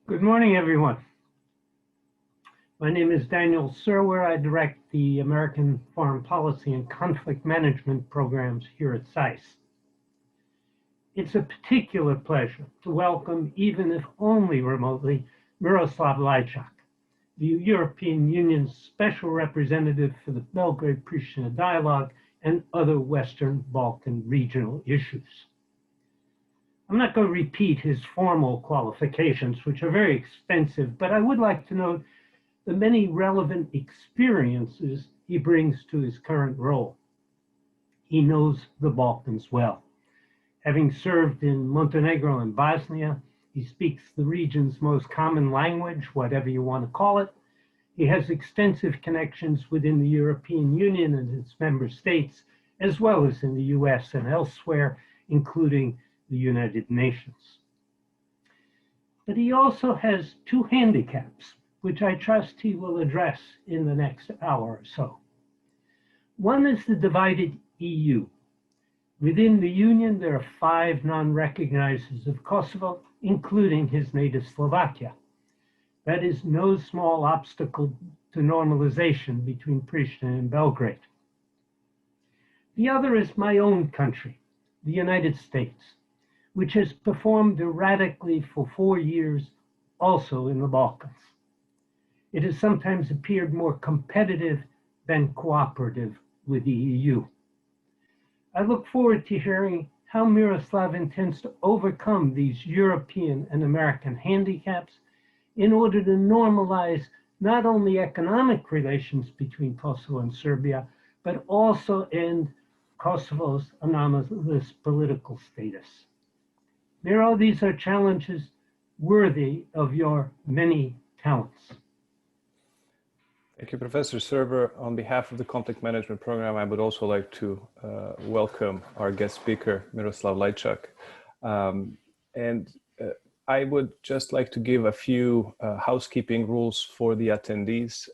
Good morning, everyone. My name is Daniel Serwer. I direct the American Foreign Policy and Conflict Management programs here at SAIS. It's a particular pleasure to welcome, even if only remotely, Miroslav Lajcak, the European Union's Special Representative for the Belgrade-Pristina dialogue and other Western Balkan regional issues. I'm not going to repeat his formal qualifications, which are very extensive, but I would like to note the many relevant experiences he brings to his current role. He knows the Balkans well. Having served in Montenegro and Bosnia, he speaks the region's most common language, whatever you want to call it. He has extensive connections within the European Union and its member states, as well as in the US and elsewhere, including the United Nations. But he also has two handicaps, which I trust he will address in the next hour or so. One is the divided EU. Within the Union, there are 5 non-recognizers of Kosovo, including his native Slovakia. That is no small obstacle to normalization between Pristina and Belgrade. The other is my own country, the United States, which has performed erratically for 4 years, also in the Balkans. It has sometimes appeared more competitive than cooperative with the EU. I look forward to hearing how Miroslav intends to overcome these European and American handicaps in order to normalize not only economic relations between Kosovo and Serbia, but also end Kosovo's anomalous political status. Miro, these are challenges worthy of your many talents. Thank you, Professor Serwer. On behalf of the Conflict Management Program, I would also like to welcome our guest speaker, Miroslav Lajcak. I would just like to give a few housekeeping rules for the attendees.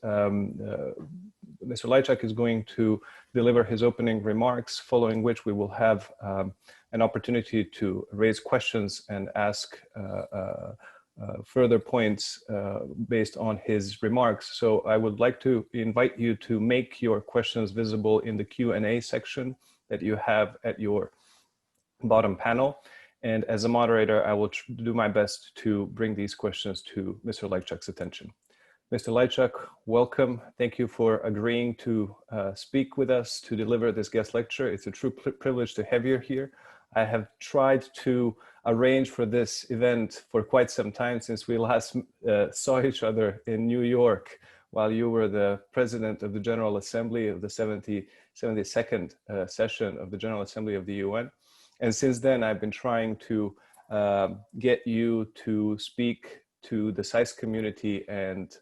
Mr. Lajcak is going to deliver his opening remarks, following which we will have an opportunity to raise questions and ask further points based on his remarks. So I would like to invite you to make your questions visible in the Q&A section that you have at your bottom panel. And as a moderator, I will do my best to bring these questions to Mr. Lajcak's attention. Mr. Lajcak, welcome. Thank you for agreeing to speak with us, to deliver this guest lecture. It's a true privilege to have you here. I have tried to arrange for this event for quite some time, since we last saw each other in New York while you were the president of the General Assembly of the 72nd session of the General Assembly of the UN. And since then, I've been trying to get you to speak to the SAIS community and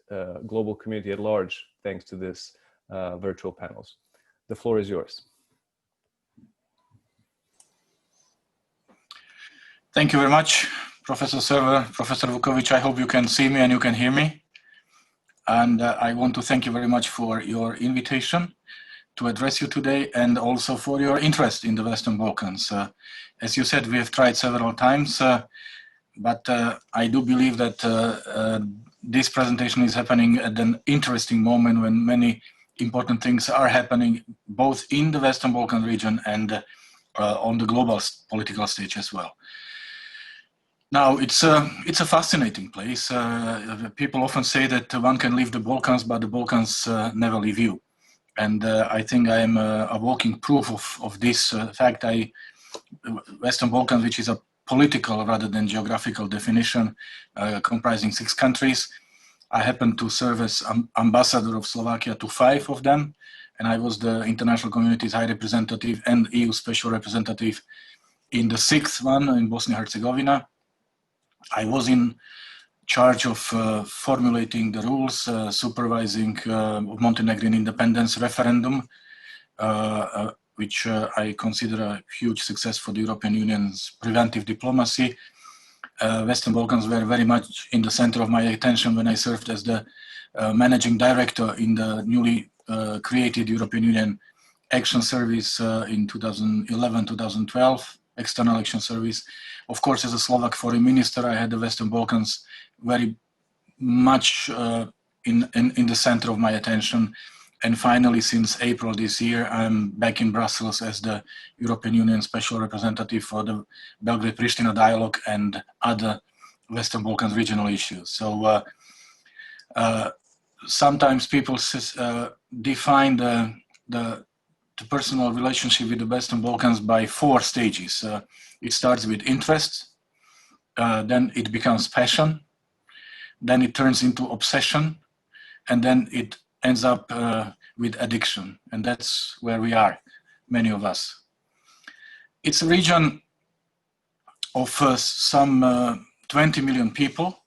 global community at large, thanks to this virtual panels. The floor is yours. Thank you very much, Professor Serwer, Professor Vukovic. I hope you can see me and you can hear me. And I want to thank you very much for your invitation to address you today, and also for your interest in the Western Balkans. As you said, we have tried several times, but I do believe that this presentation is happening at an interesting moment when many important things are happening both in the Western Balkan region and on the global political stage as well. Now, it's a fascinating place. People often say that one can leave the Balkans, but the Balkans never leave you. And I think I am a walking proof of this fact. Western Balkans, which is a political rather than geographical definition, comprising 6 countries. I happened to serve as ambassador of Slovakia to 5 of them, and I was the international community's high representative and EU special representative in the 6th one in Bosnia and Herzegovina. I was in charge of formulating the rules, supervising Montenegrin independence referendum, which I consider a huge success for the European Union's preventive diplomacy. Western Balkans were very much in the center of my attention when I served as the managing director in the newly created European Union Action Service in 2011-2012, External Action Service. Of course, as a Slovak foreign minister, I had the Western Balkans very much in the center of my attention. And finally, since April this year, I'm back in Brussels as the European Union Special Representative for the Belgrade-Pristina dialogue and other Western Balkans regional issues. So sometimes people define the personal relationship with the Western Balkans by 4 stages. It starts with interest, then it becomes passion, then it turns into obsession, and then it ends up with addiction. And that's where we are, many of us. It's a region of some 20 million people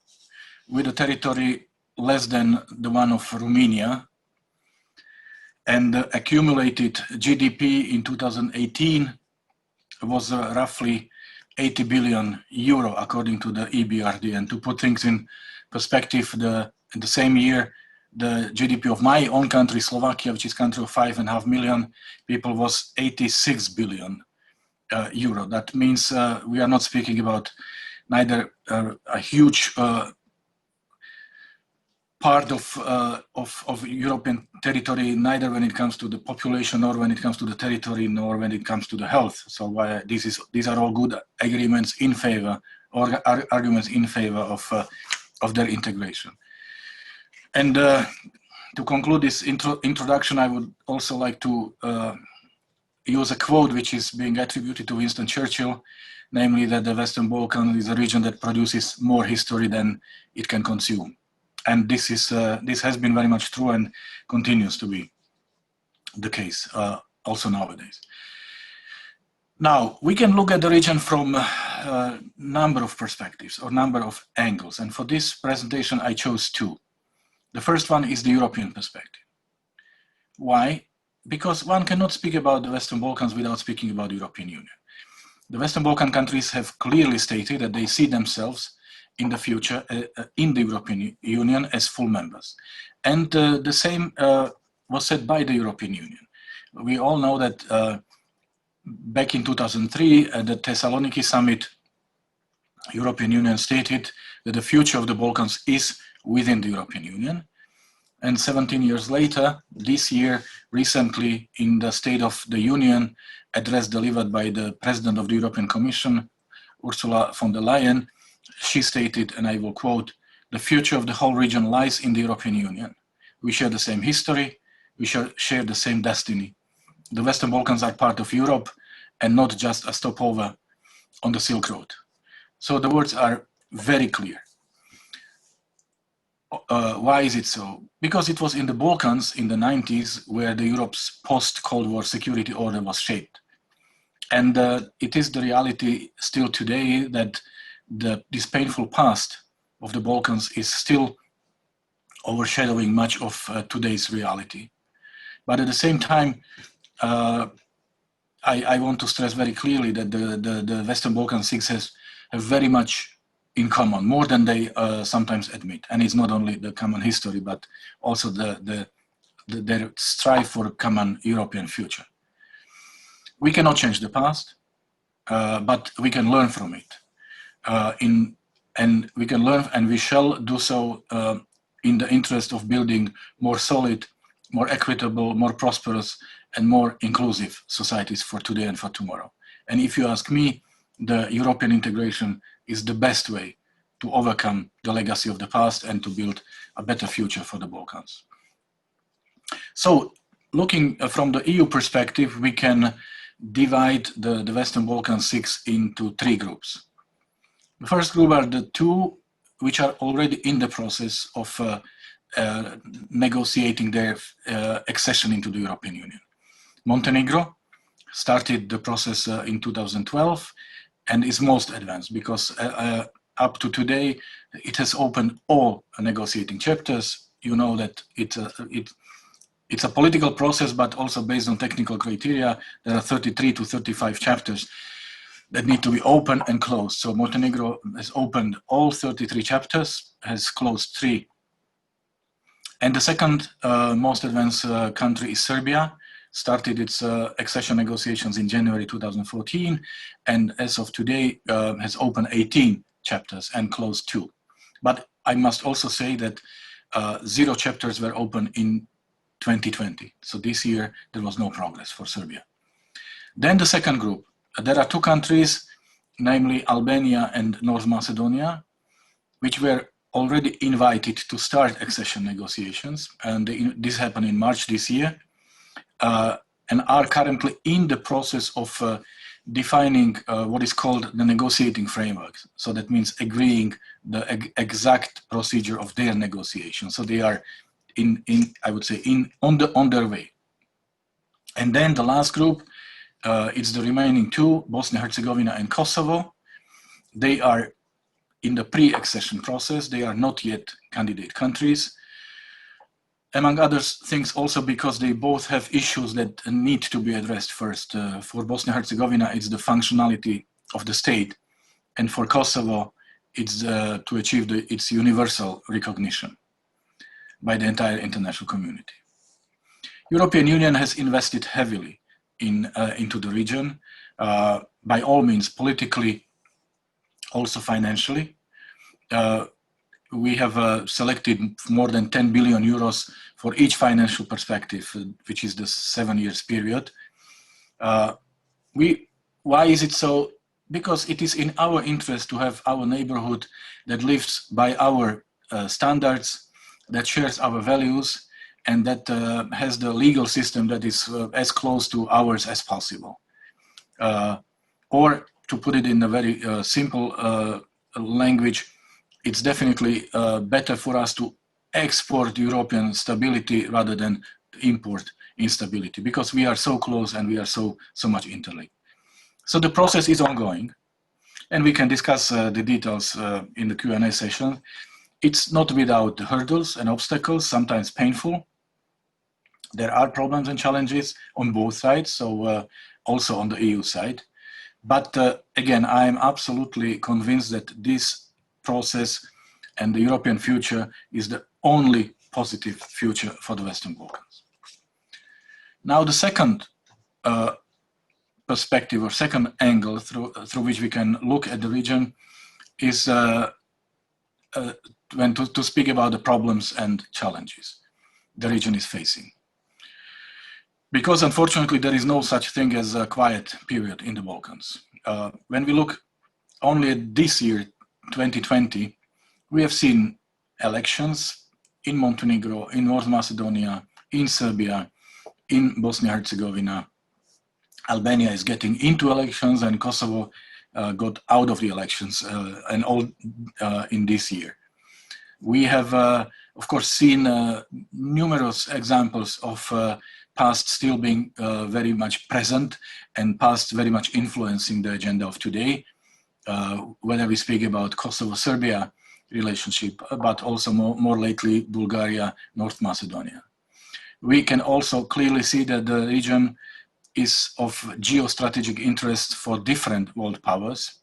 with a territory less than the one of Romania. And accumulated GDP in 2018 was roughly 80 billion euro, according to the EBRD. And to put things in perspective, in the same year, the GDP of my own country, Slovakia, which is a country of 5.5 million people, was 86 billion euro. That means we are not speaking about neither a huge part of European territory, neither when it comes to the population, nor when it comes to the territory, nor when it comes to the health. So these are all good agreements in favor, or arguments in favor of their integration. And to conclude this introduction, I would also like to use a quote which is being attributed to Winston Churchill, namely that the Western Balkans is a region that produces more history than it can consume. And this has been very much true and continues to be the case also nowadays. Now, we can look at the region from a number of perspectives or number of angles. And for this presentation, I chose 2. The first one is the European perspective. Why? Because one cannot speak about the Western Balkans without speaking about the European Union. The Western Balkan countries have clearly stated that they see themselves in the future in the European Union as full members. And the same was said by the European Union. We all know that back in 2003 at the Thessaloniki summit, European Union stated that the future of the Balkans is within the European Union. And 17 years later, this year, recently in the State of the Union address delivered by the President of the European Commission, Ursula von der Leyen, she stated, and I will quote, "The future of the whole region lies in the European Union. We share the same history, we share the same destiny. The Western Balkans are part of Europe and not just a stopover on the Silk Road." So the words are very clear. Why is it so? Because it was in the Balkans in the 90s where the Europe's post-Cold War security order was shaped. And it is the reality still today that this painful past of the Balkans is still overshadowing much of today's reality. But at the same time, I want to stress very clearly that the Western Balkan states have very much in common, more than they sometimes admit. And it's not only the common history, but also their strive for a common European future. We cannot change the past, but we can learn from it. And we can learn, and we shall do so in the interest of building more solid, more equitable, more prosperous, and more inclusive societies for today and for tomorrow. And if you ask me, the European integration is the best way to overcome the legacy of the past and to build a better future for the Balkans. So, looking from the EU perspective, we can divide the Western Balkans 6 into 3 groups. The first group are the 2 which are already in the process of negotiating their accession into the European Union. Montenegro started the process in 2012 and is most advanced because up to today it has opened all negotiating chapters. You know that it's a political process, but also based on technical criteria. There are 33 to 35 chapters that need to be opened and closed. So Montenegro has opened all 33 chapters, has closed 3. And the second most advanced country is Serbia. started its accession negotiations in January 2014, and as of today has opened 18 chapters and closed 2. But I must also say that 0 chapters were open in 2020. So this year there was no progress for Serbia. Then the second group, there are 2 countries, namely Albania and North Macedonia, which were already invited to start accession negotiations, and this happened in March this year, and are currently in the process of defining what is called the negotiating framework. So that means agreeing the exact procedure of their negotiation. So they are I would say on their way. And then the last group, it's the remaining 2, Bosnia and Herzegovina and Kosovo. They are in the pre-accession process. They are not yet candidate countries. Among other things also because they both have issues that need to be addressed first. For Bosnia and Herzegovina, it's the functionality of the state. And for Kosovo, it's to achieve its universal recognition by the entire international community. European Union has invested heavily into the region, by all means, politically, also financially. We have selected more than 10 billion euros for each financial perspective, which is the 7 years period. Why is it so? Because it is in our interest to have our neighborhood that lives by our standards, that shares our values, and that has the legal system that is as close to ours as possible. Or to put it in a very simple language, it's definitely better for us to export European stability rather than import instability, because we are so close and we are so much interlinked. So the process is ongoing, and we can discuss the details in the Q&A session. It's not without hurdles and obstacles, sometimes painful. There are problems and challenges on both sides, so also on the EU side. But again, I'm absolutely convinced that this process and the European future is the only positive future for the Western Balkans. Now, the second perspective or second angle through which we can look at the region is when to speak about the problems and challenges the region is facing. Because unfortunately, there is no such thing as a quiet period in the Balkans. When we look only at this year, 2020, we have seen elections in Montenegro, in North Macedonia, in Serbia, in Bosnia and Herzegovina. Albania is getting into elections, and Kosovo got out of the elections, and all in this year. We have, of course, seen numerous examples of past still being very much present and past very much influencing the agenda of today, whether we speak about Kosovo-Serbia relationship, but also more lately Bulgaria, North Macedonia. We can also clearly see that the region is of geostrategic interest for different world powers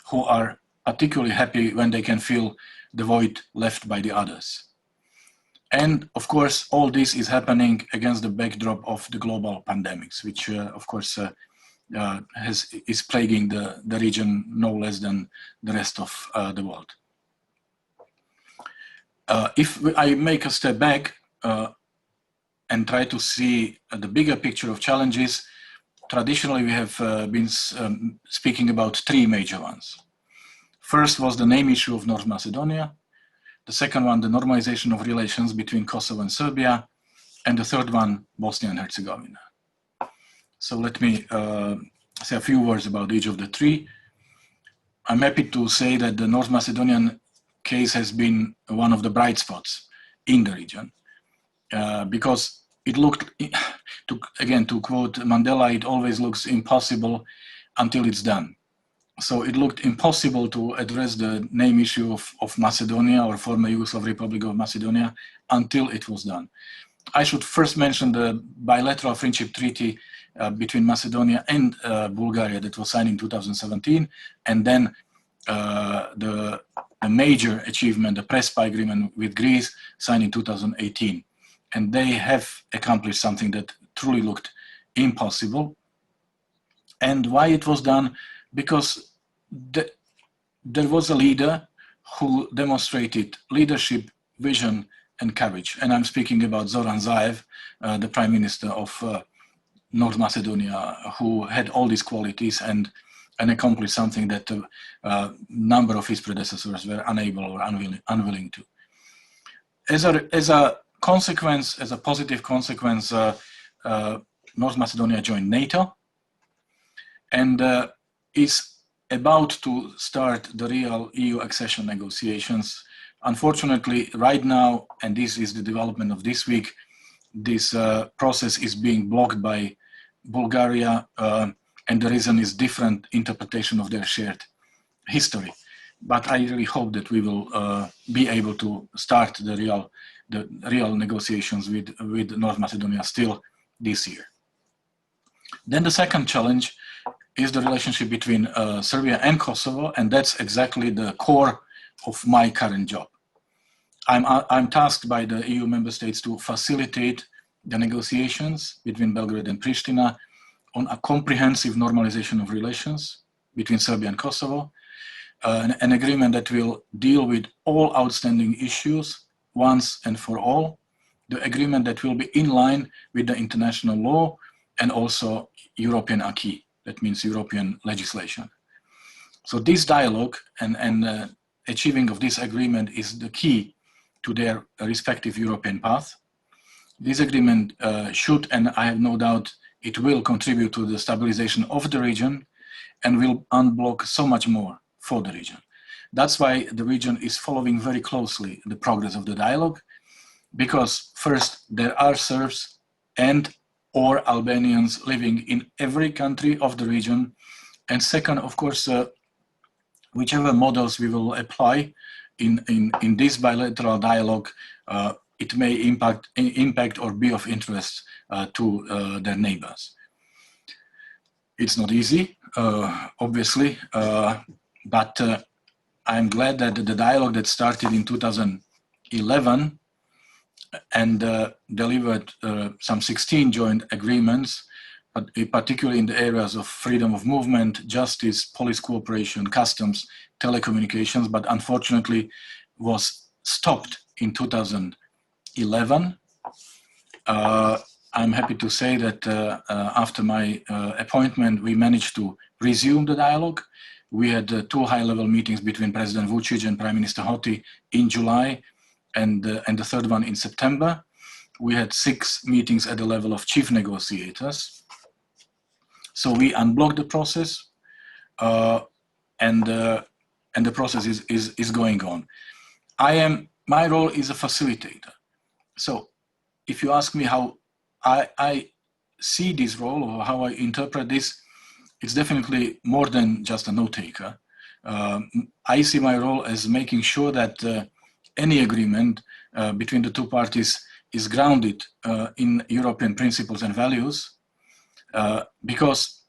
who are particularly happy when they can fill the void left by the others. And of course, all this is happening against the backdrop of the global pandemics, which of course is plaguing the region no less than the rest of the world. If I make a step back and try to see the bigger picture of challenges, traditionally we have been speaking about 3 major ones. First was the name issue of North Macedonia. The second one, the normalization of relations between Kosovo and Serbia. And the third one, Bosnia and Herzegovina. So let me say a few words about each of the 3. I'm happy to say that the North Macedonian case has been one of the bright spots in the region. Because it looked, to quote Mandela, it always looks impossible until it's done. So it looked impossible to address the name issue of Macedonia or former Yugoslav Republic of Macedonia until it was done. I should first mention the bilateral friendship treaty between Macedonia and Bulgaria that was signed in 2017, and then the major achievement, the Prespa agreement with Greece, signed in 2018. And they have accomplished something that truly looked impossible. And why it was done? Because there was a leader who demonstrated leadership, vision, and courage. And I'm speaking about Zoran Zaev, the Prime Minister of North Macedonia, who had all these qualities and accomplished something that a number of his predecessors were unable or unwilling to. As a consequence, as a positive consequence, North Macedonia joined NATO and is about to start the real EU accession negotiations. Unfortunately, right now, and this is the development of this week, this process is being blocked by Bulgaria, and the reason is different interpretation of their shared history. But I really hope that we will be able to start the real negotiations with North Macedonia still this year. Then the second challenge is the relationship between Serbia and Kosovo, and that's exactly the core of my current job. I'm tasked by the EU member states to facilitate the negotiations between Belgrade and Pristina on a comprehensive normalization of relations between Serbia and Kosovo, an agreement that will deal with all outstanding issues once and for all, the agreement that will be in line with the international law and also European acquis, that means European legislation. So this dialogue and achieving of this agreement is the key to their respective European path. This agreement should, and I have no doubt it will, contribute to the stabilization of the region and will unblock so much more for the region. That's why the region is following very closely the progress of the dialogue, because first, there are Serbs and or Albanians living in every country of the region. And second, of course, whichever models we will apply in this bilateral dialogue, it may impact or be of interest to their neighbors. It's not easy, obviously, but I'm glad that the dialogue that started in 2011 and delivered some 16 joint agreements, but particularly in the areas of freedom of movement, justice, police cooperation, customs, telecommunications, but unfortunately was stopped in 2011. I'm happy to say that after my appointment, we managed to resume the dialogue. We had 2 high-level meetings between President Vučić and Prime Minister Hoti in July, and the third one in September. We had 6 meetings at the level of chief negotiators. So we unblocked the process, and the process is going on. My role is a facilitator. So if you ask me how I see this role or how I interpret this, it's definitely more than just a note taker. I see my role as making sure that any agreement between the 2 parties is grounded in European principles and values, because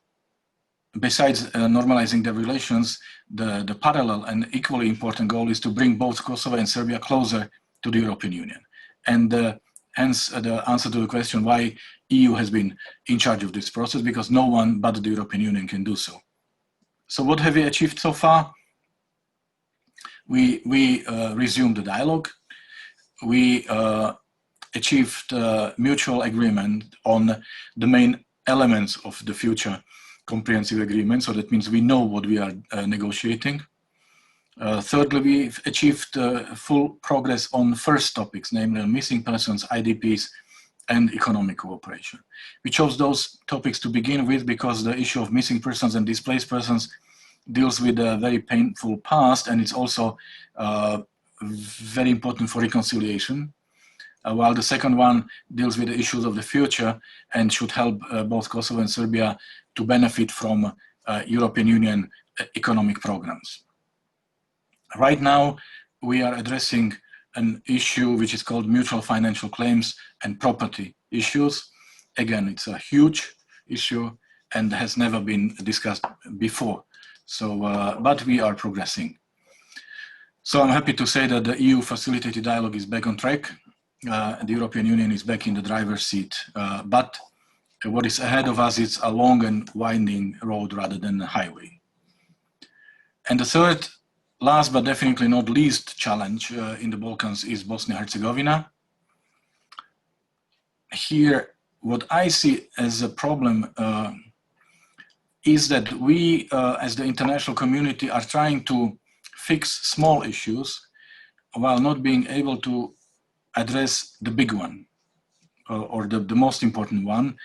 besides normalizing the relations, the parallel and equally important goal is to bring both Kosovo and Serbia closer to the European Union. And hence the answer to the question why EU has been in charge of this process, because no one but the European Union can do so. So what have we achieved so far? We resumed the dialogue. We achieved mutual agreement on the main elements of the future comprehensive agreement. So that means we know what we are negotiating. Thirdly, we've achieved full progress on first topics, namely on missing persons, IDPs, and economic cooperation. We chose those topics to begin with because the issue of missing persons and displaced persons deals with a very painful past, and it's also very important for reconciliation, while the second one deals with the issues of the future and should help both Kosovo and Serbia to benefit from European Union economic programs. Right now, we are addressing an issue which is called mutual financial claims and property issues. Again, it's a huge issue and has never been discussed before. So, but we are progressing. So I'm happy to say that the EU facilitated dialogue is back on track. The European Union is back in the driver's seat, but what is ahead of us is a long and winding road rather than a highway. And the third, last but definitely not least challenge in the Balkans is Bosnia and Herzegovina. Here, what I see as a problem is that we, as the international community, are trying to fix small issues while not being able to address the big one, or the most important one,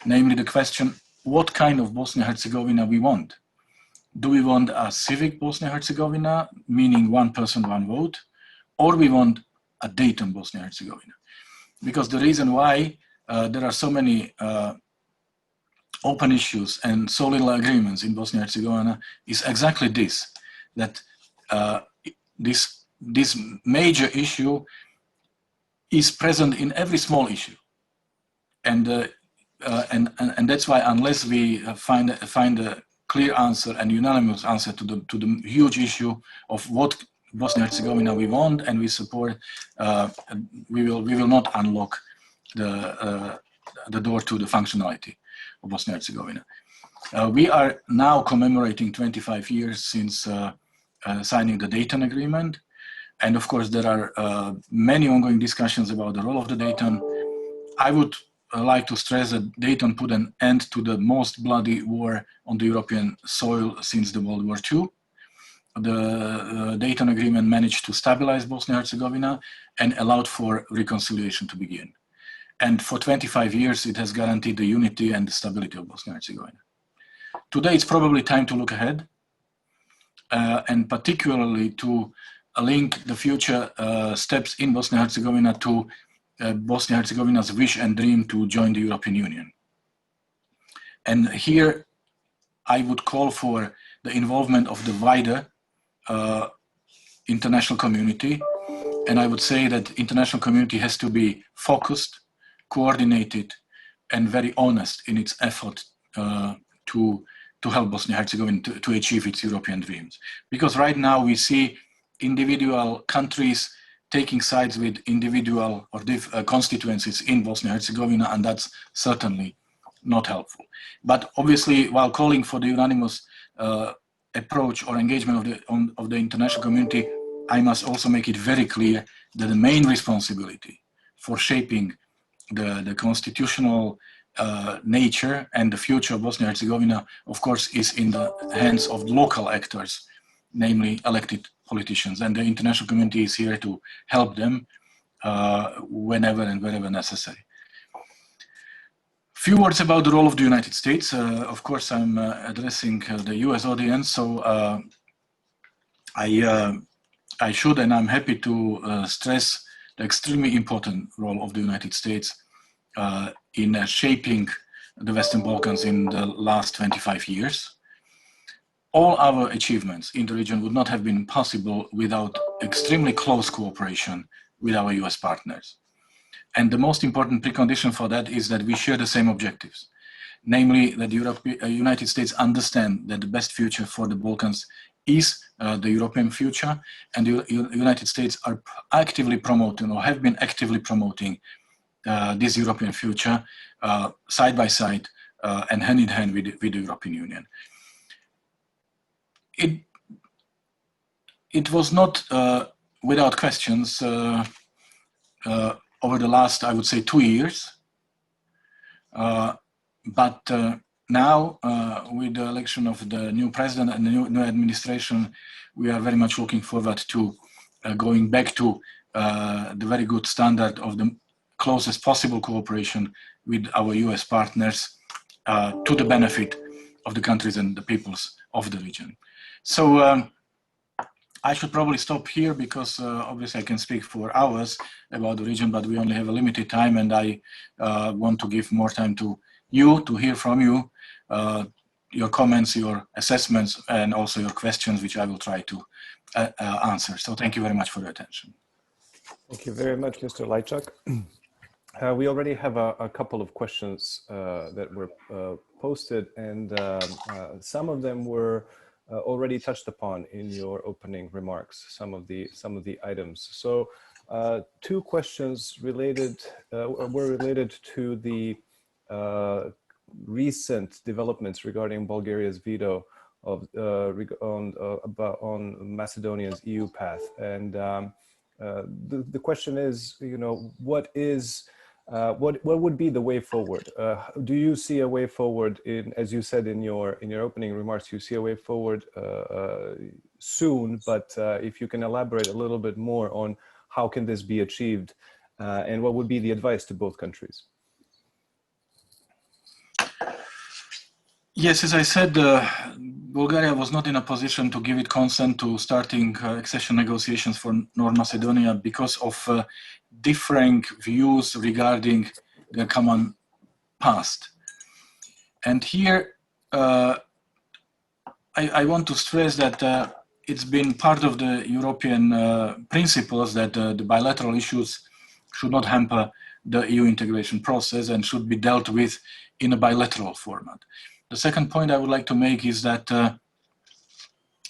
namely the question, what kind of Bosnia and Herzegovina we want? Do we want a civic Bosnia and Herzegovina, meaning one person, one vote, or we want a Dayton Bosnia and Herzegovina? Because the reason why there are so many open issues and so little agreements in Bosnia and Herzegovina is exactly this, that this major issue is present in every small issue. And that's why unless we find a clear answer and unanimous answer to the huge issue of what Bosnia and Herzegovina we want and we support, we will not unlock the door to the functionality of Bosnia and Herzegovina. We are now commemorating 25 years since signing the Dayton Agreement. And of course, there are many ongoing discussions about the role of the Dayton. I would like to stress that Dayton put an end to the most bloody war on the European soil since the World War II. The Dayton Agreement managed to stabilize Bosnia and Herzegovina and allowed for reconciliation to begin. And for 25 years, it has guaranteed the unity and the stability of Bosnia and Herzegovina. Today, it's probably time to look ahead, and particularly to link the future steps in Bosnia and Herzegovina to Bosnia and Herzegovina's wish and dream to join the European Union. And here, I would call for the involvement of the wider international community. And I would say that international community has to be focused, coordinated, and very honest in its effort to help Bosnia and Herzegovina to achieve its European dreams. Because right now we see individual countries taking sides with individual or constituencies in Bosnia and Herzegovina, and that's certainly not helpful. But obviously, while calling for the unanimous approach or engagement of the international community, I must also make it very clear that the main responsibility for shaping the constitutional nature and the future of Bosnia and Herzegovina, of course, is in the hands of local actors, namely elected politicians. And the international community is here to help them whenever and wherever necessary. Few words about the role of the United States. Of course, I'm addressing the US audience, so I should and I'm happy to stress the extremely important role of the United States in shaping the Western Balkans in the last 25 years. All our achievements in the region would not have been possible without extremely close cooperation with our US partners. And the most important precondition for that is that we share the same objectives, namely that the United States understand that the best future for the Balkans is the European future, and the United States are actively promoting or have been actively promoting this European future side by side and hand in hand with the European Union. It was not without questions over the last, I would say, 2 years. But now, with the election of the new president and the new administration, we are very much looking forward to going back to the very good standard of the closest possible cooperation with our US partners to the benefit of the countries and the peoples of the region. So I should probably stop here because obviously I can speak for hours about the region, but we only have a limited time, and I want to give more time to you, to hear from you, your comments, your assessments, and also your questions, which I will try to answer. So thank you very much for your attention. Thank you very much, Mr. Lajcak. We already have a couple of questions that were posted, and some of them were already touched upon in your opening remarks, some of the items. So 2 questions were related to the recent developments regarding Bulgaria's veto of on Macedonia's EU path. And the question is, you know, what would be the way forward? Do you see a way forward in, as you said in your opening remarks, you see a way forward soon, but if you can elaborate a little bit more on how can this be achieved and what would be the advice to both countries? Yes, as I said, Bulgaria was not in a position to give it consent to starting accession negotiations for North Macedonia because of differing views regarding the common past. And here, I want to stress that it's been part of the European principles that the bilateral issues should not hamper the EU integration process and should be dealt with in a bilateral format. The second point I would like to make is that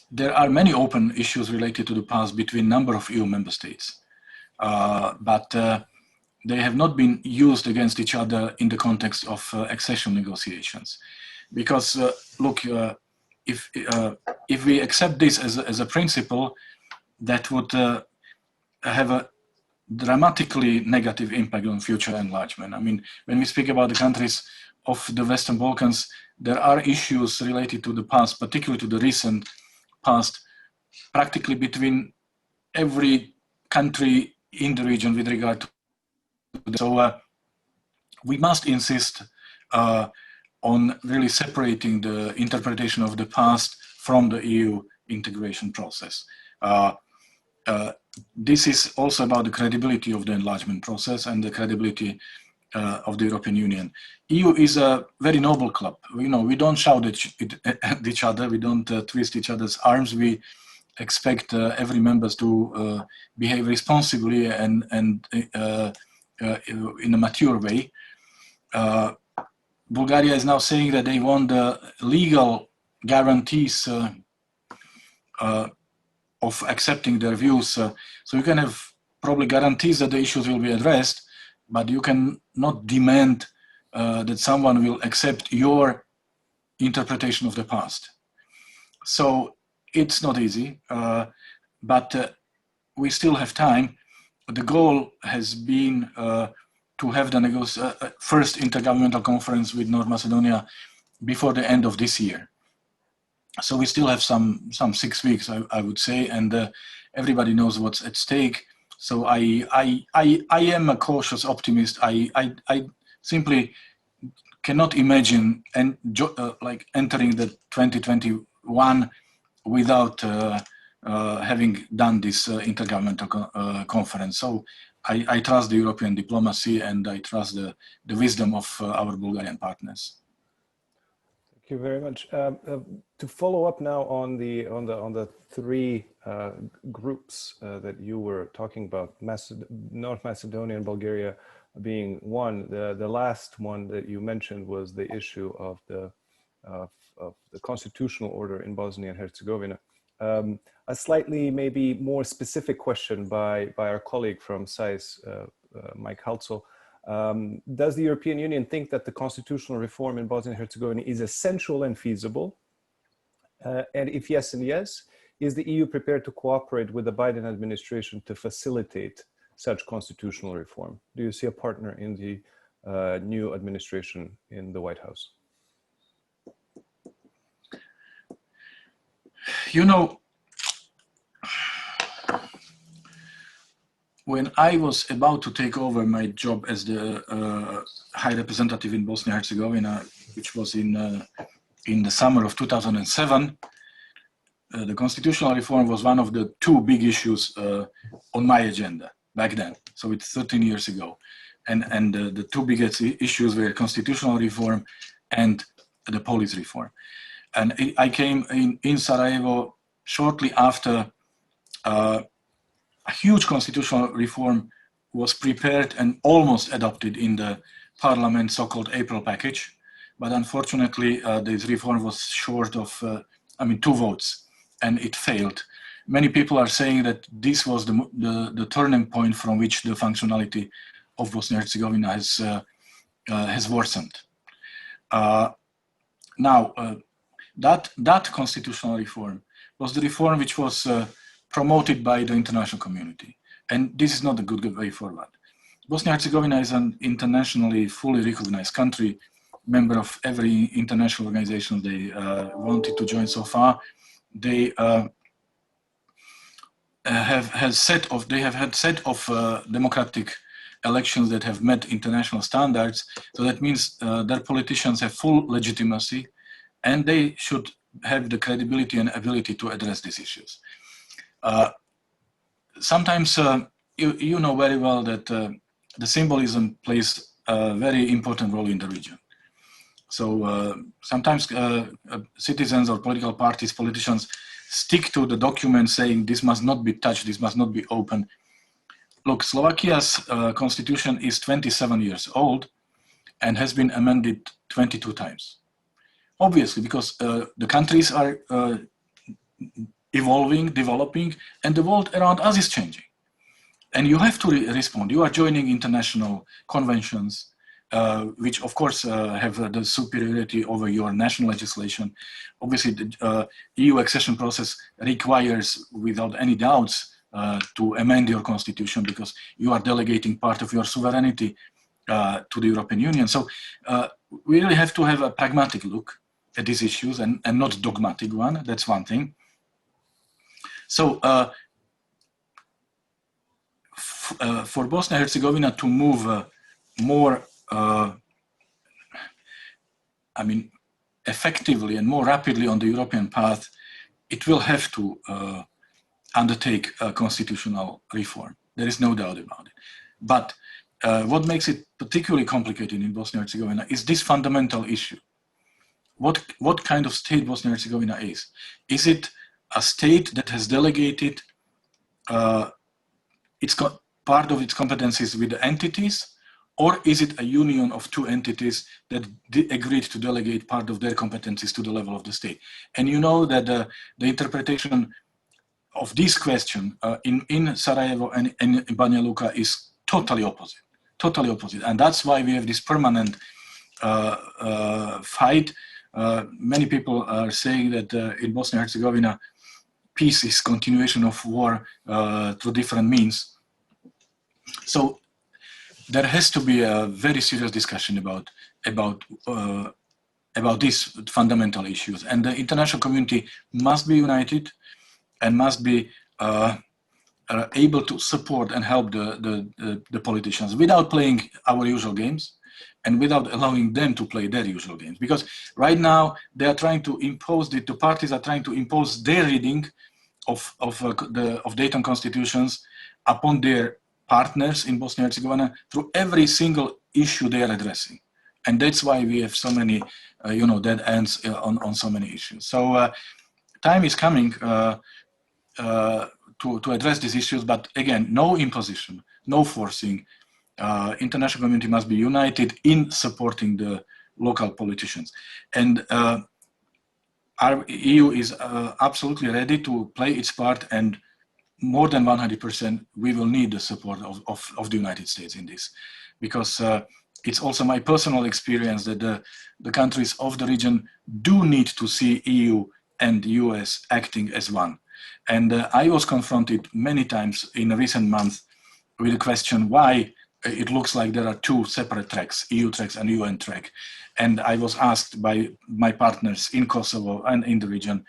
there are many open issues related to the past between a number of EU member states, but they have not been used against each other in the context of accession negotiations. Because look, if we accept this as a principle, that would have a dramatically negative impact on future enlargement. I mean, when we speak about the countries of the Western Balkans, there are issues related to the past, particularly to the recent past, practically between every country in the region with regard to this. So we must insist on really separating the interpretation of the past from the EU integration process. This is also about the credibility of the enlargement process and the credibility of the European Union. EU is a very noble club. You know, we don't shout at each other. We don't twist each other's arms. We expect every member to behave responsibly and in a mature way. Bulgaria is now saying that they want the legal guarantees of accepting their views. So you can have probably guarantees that the issues will be addressed, but you can not demand that someone will accept your interpretation of the past. So it's not easy, but we still have time. The goal has been to have the first intergovernmental conference with North Macedonia before the end of this year. So we still have some 6 weeks, I would say, and everybody knows what's at stake. So I am a cautious optimist. I simply cannot imagine like entering the 2021 without having done this intergovernmental conference. So I trust the European diplomacy and I trust the wisdom of our Bulgarian partners. Thank you very much. To follow up now on the three groups that you were talking about, North Macedonia and Bulgaria being one, the last one that you mentioned was the issue of the constitutional order in Bosnia and Herzegovina. A slightly maybe more specific question by our colleague from SAIS, Mike Haltzel. Does the European Union think that the constitutional reform in Bosnia and Herzegovina is essential and feasible? And if yes and yes, is the EU prepared to cooperate with the Biden administration to facilitate such constitutional reform? Do you see a partner in the new administration in the White House? You know, when I was about to take over my job as the High Representative in Bosnia and Herzegovina, which was in the summer of 2007, the constitutional reform was one of the two big issues on my agenda back then. So it's 13 years ago. And the two biggest issues were constitutional reform and the police reform. And I came in Sarajevo shortly after a huge constitutional reform was prepared and almost adopted in the parliament, so-called April package. But unfortunately, this reform was short of, 2 votes, and it failed. Many people are saying that this was the turning point from which the functionality of Bosnia and Herzegovina has worsened. Now, that constitutional reform was the reform which was promoted by the international community. And this is not a good way forward. Bosnia and Herzegovina is an internationally fully recognized country, member of every international organization they wanted to join so far. They have had set of democratic elections that have met international standards. So that means their politicians have full legitimacy, and they should have the credibility and ability to address these issues. Sometimes you know very well that the symbolism plays a very important role in the region. So sometimes citizens or political parties, politicians stick to the document saying this must not be touched, this must not be open. Look, Slovakia's constitution is 27 years old and has been amended 22 times. Obviously, because the countries are evolving, developing, and the world around us is changing. And you have to respond. You are joining international conventions, which of course have the superiority over your national legislation. Obviously, the EU accession process requires, without any doubts, to amend your constitution because you are delegating part of your sovereignty to the European Union. So we really have to have a pragmatic look at these issues and not dogmatic one. That's one thing. So for Bosnia and Herzegovina to move more, effectively and more rapidly on the European path, it will have to undertake a constitutional reform. There is no doubt about it. But what makes it particularly complicated in Bosnia and Herzegovina is this fundamental issue. What kind of state Bosnia and Herzegovina is? Is it a state that has delegated part of its competencies with the entities, or is it a union of two entities that agreed to delegate part of their competencies to the level of the state? And you know that the interpretation of this question in Sarajevo and in Banja Luka is totally opposite. And that's why we have this permanent fight. Many people are saying that in Bosnia and Herzegovina, peace is continuation of war through different means. So there has to be a very serious discussion about these fundamental issues, and the international community must be united and must be able to support and help the politicians without playing our usual games and without allowing them to play their usual games. Because right now they are trying to impose, the parties are trying to impose their reading of Dayton constitutions upon their partners in Bosnia and Herzegovina through every single issue they are addressing. And that's why we have so many, dead ends on so many issues. So time is coming to address these issues, but again, no imposition, no forcing. International community must be united in supporting the local politicians. And our EU is absolutely ready to play its part, and more than 100%, we will need the support of the United States in this, because it's also my personal experience that the countries of the region do need to see EU and US acting as one. And I was confronted many times in recent months with the question why it looks like there are two separate tracks, EU tracks and UN track. And I was asked by my partners in Kosovo and in the region,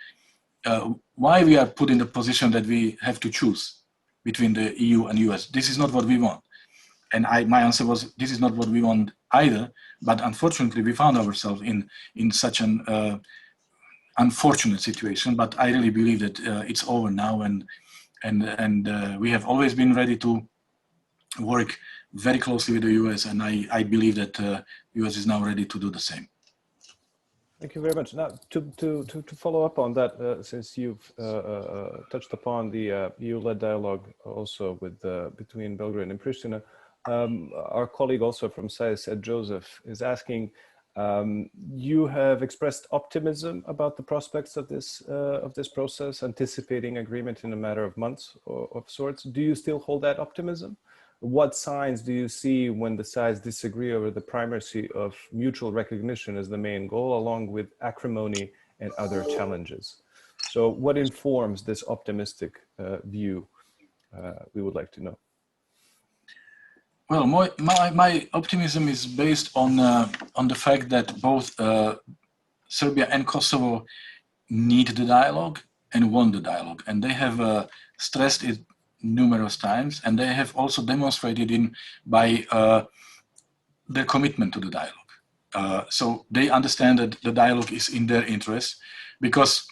why we are put in the position that we have to choose between the EU and US. This is not what we want. And my answer was, this is not what we want either, but unfortunately we found ourselves in such an unfortunate situation, but I really believe that it's over now, and we have always been ready to work very closely with the US, and I believe that US is now ready to do the same. Thank you very much. Now, to follow up on that, since you've touched upon the EU-led dialogue also with between Belgrade and Pristina, our colleague also from SAIS, Ed Joseph, is asking, you have expressed optimism about the prospects of this process, anticipating agreement in a matter of months of sorts. Do you still hold that optimism? what signs do you see when the sides disagree over the primacy of mutual recognition as the main goal, along with acrimony and other challenges? So what informs this optimistic view? We would like to know. Well, my optimism is based on the fact that both Serbia and Kosovo need the dialogue and want the dialogue, and they have stressed it numerous times, and they have also demonstrated by their commitment to the dialogue. So they understand that the dialogue is in their interest, because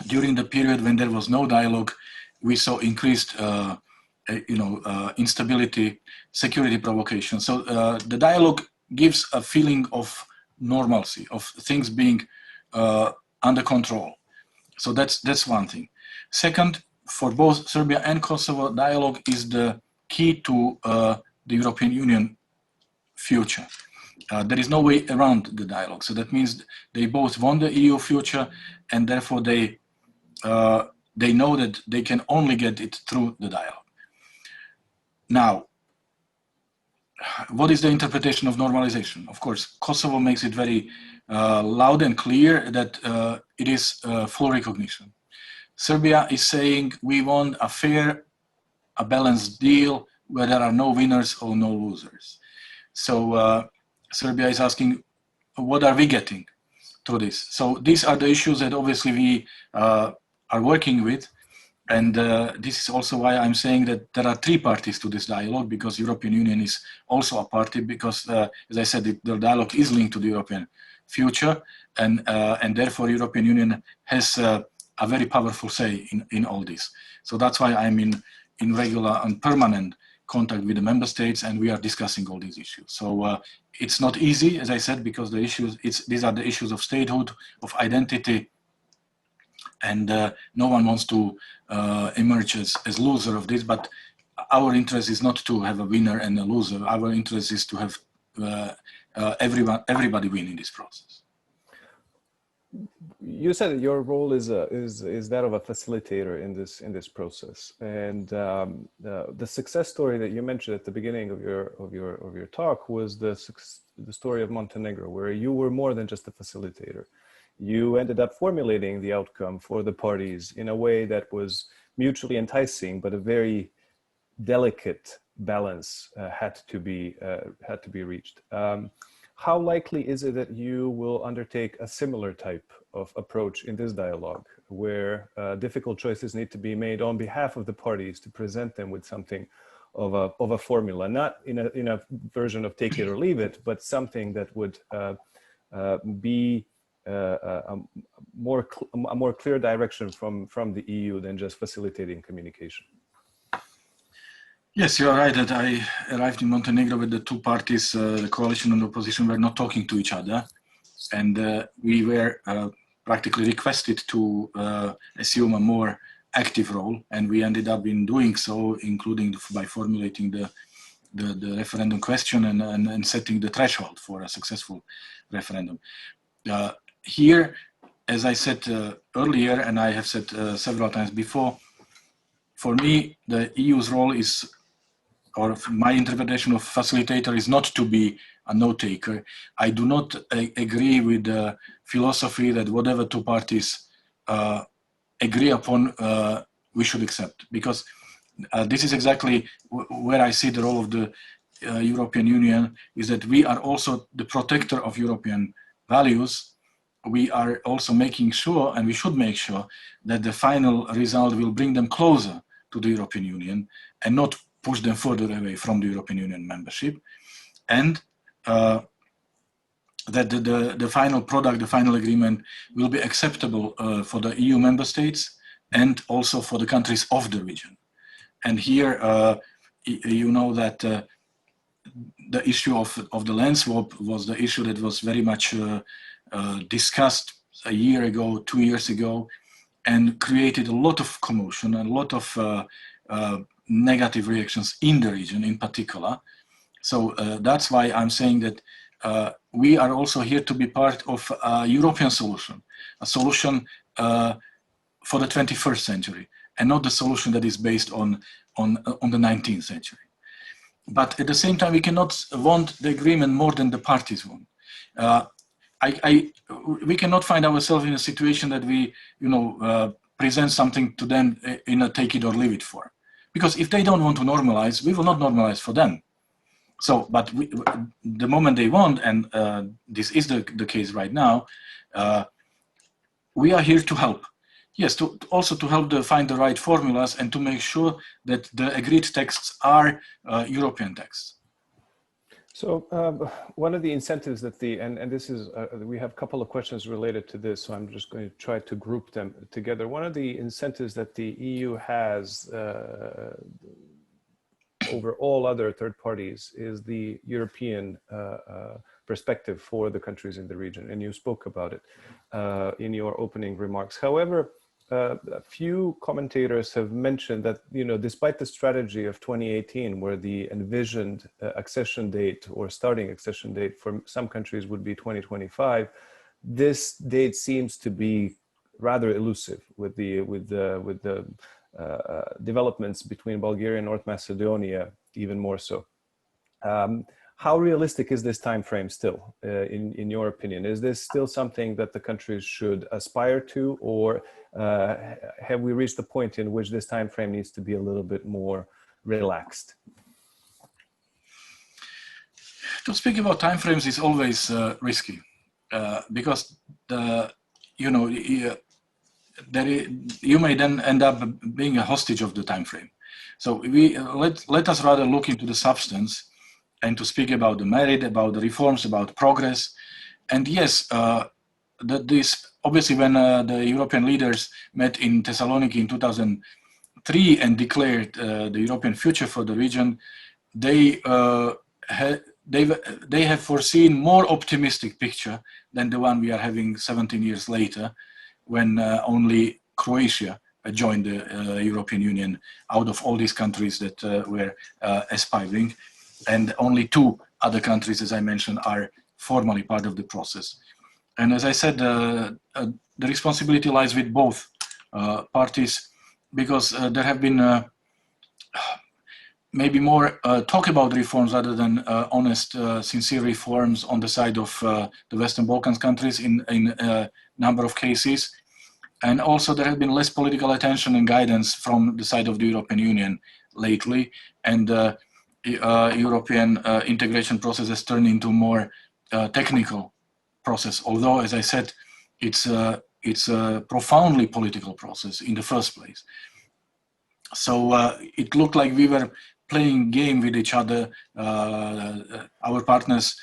during the period when there was no dialogue, we saw increased instability, security provocation. So the dialogue gives a feeling of normalcy, of things being under control. So that's one thing. Second, for both Serbia and Kosovo, dialogue is the key to the European Union future. There is no way around the dialogue. So that means they both want the EU future, and therefore they know that they can only get it through the dialogue. Now, what is the interpretation of normalization? Of course, Kosovo makes it very loud and clear that it is full recognition. Serbia is saying we want a fair, a balanced deal where there are no winners or no losers. So Serbia is asking, what are we getting through this? So these are the issues that obviously we are working with. And this is also why I'm saying that there are three parties to this dialogue, because European Union is also a party, because as I said, the dialogue is linked to the European future, and therefore European Union has a very powerful say in all this. So that's why I'm in regular and permanent contact with the member states, and we are discussing all these issues. So it's not easy, as I said, because the issues, these are the issues of statehood, of identity, and no one wants to emerge as loser of this, but our interest is not to have a winner and a loser. Our interest is to have everybody win in this process. You said that your role is that of a facilitator in this process, and the success story that you mentioned at the beginning of your talk was the story of Montenegro, where you were more than just a facilitator. You ended up formulating the outcome for the parties in a way that was mutually enticing, but a very delicate balance had to be reached. How likely is it that you will undertake a similar type of approach in this dialogue, where difficult choices need to be made on behalf of the parties to present them with something of a formula, not in a version of take it or leave it, but something that would be a more clear direction from the EU than just facilitating communication? Yes, you are right that I arrived in Montenegro with the two parties, the coalition and the opposition, were not talking to each other, and we were practically requested to assume a more active role, and we ended up in doing so, including by formulating the referendum question and setting the threshold for a successful referendum. Here, as I said earlier, and I have said several times before, for me, the EU's role is, or my interpretation of facilitator is not to be a note-taker. I do not agree with the philosophy that whatever two parties agree upon, we should accept, because this is exactly where I see the role of the European Union, is that we are also the protector of European values. We are also making sure, and we should make sure, that the final result will bring them closer to the European Union and not push them further away from the European Union membership, and that the final product, the final agreement, will be acceptable for the EU member states and also for the countries of the region. And here, you know that the issue of the land swap was the issue that was very much discussed a year ago, 2 years ago, and created a lot of commotion, a lot of negative reactions in the region in particular. So that's why I'm saying that we are also here to be part of a European solution, a solution for the 21st century, and not the solution that is based on the 19th century. but at the same time, we cannot want the agreement more than the parties want. We cannot find ourselves in a situation that we, present something to them in a take it or leave it form. Because if they don't want to normalize, we will not normalize for them. So, but the moment they want, and this is the case right now, we are here to help. Yes, also to help find the right formulas and to make sure that the agreed texts are European texts. So one of the incentives that and this is, we have a couple of questions related to this, so I'm just going to try to group them together. One of the incentives that the EU has over all other third parties is the European perspective for the countries in the region, and you spoke about it in your opening remarks. However, a few commentators have mentioned that, despite the strategy of 2018, where the envisioned accession date or starting accession date for some countries would be 2025, this date seems to be rather elusive with the developments between Bulgaria and North Macedonia, even more so. How realistic is this time frame still, in your opinion? Is this still something that the countries should aspire to, or have we reached the point in which this time frame needs to be a little bit more relaxed? To speak about timeframes is always risky because you may then end up being a hostage of the time frame. So let us rather look into the substance and to speak about the merit, about the reforms, about progress. And yes, this obviously when the European leaders met in Thessaloniki in 2003 and declared the European future for the region, they have foreseen more optimistic picture than the one we are having 17 years later, when only Croatia joined the European Union out of all these countries that were aspiring. And only 2 other countries, as I mentioned, are formally part of the process. And as I said, the responsibility lies with both parties, because there have been maybe more talk about reforms rather than honest, sincere reforms on the side of the Western Balkans countries in a number of cases. And also there has been less political attention and guidance from the side of the European Union lately. And European integration process has turned into more technical process, although, as I said, it's a profoundly political process in the first place. So it looked like we were playing game with each other, our partners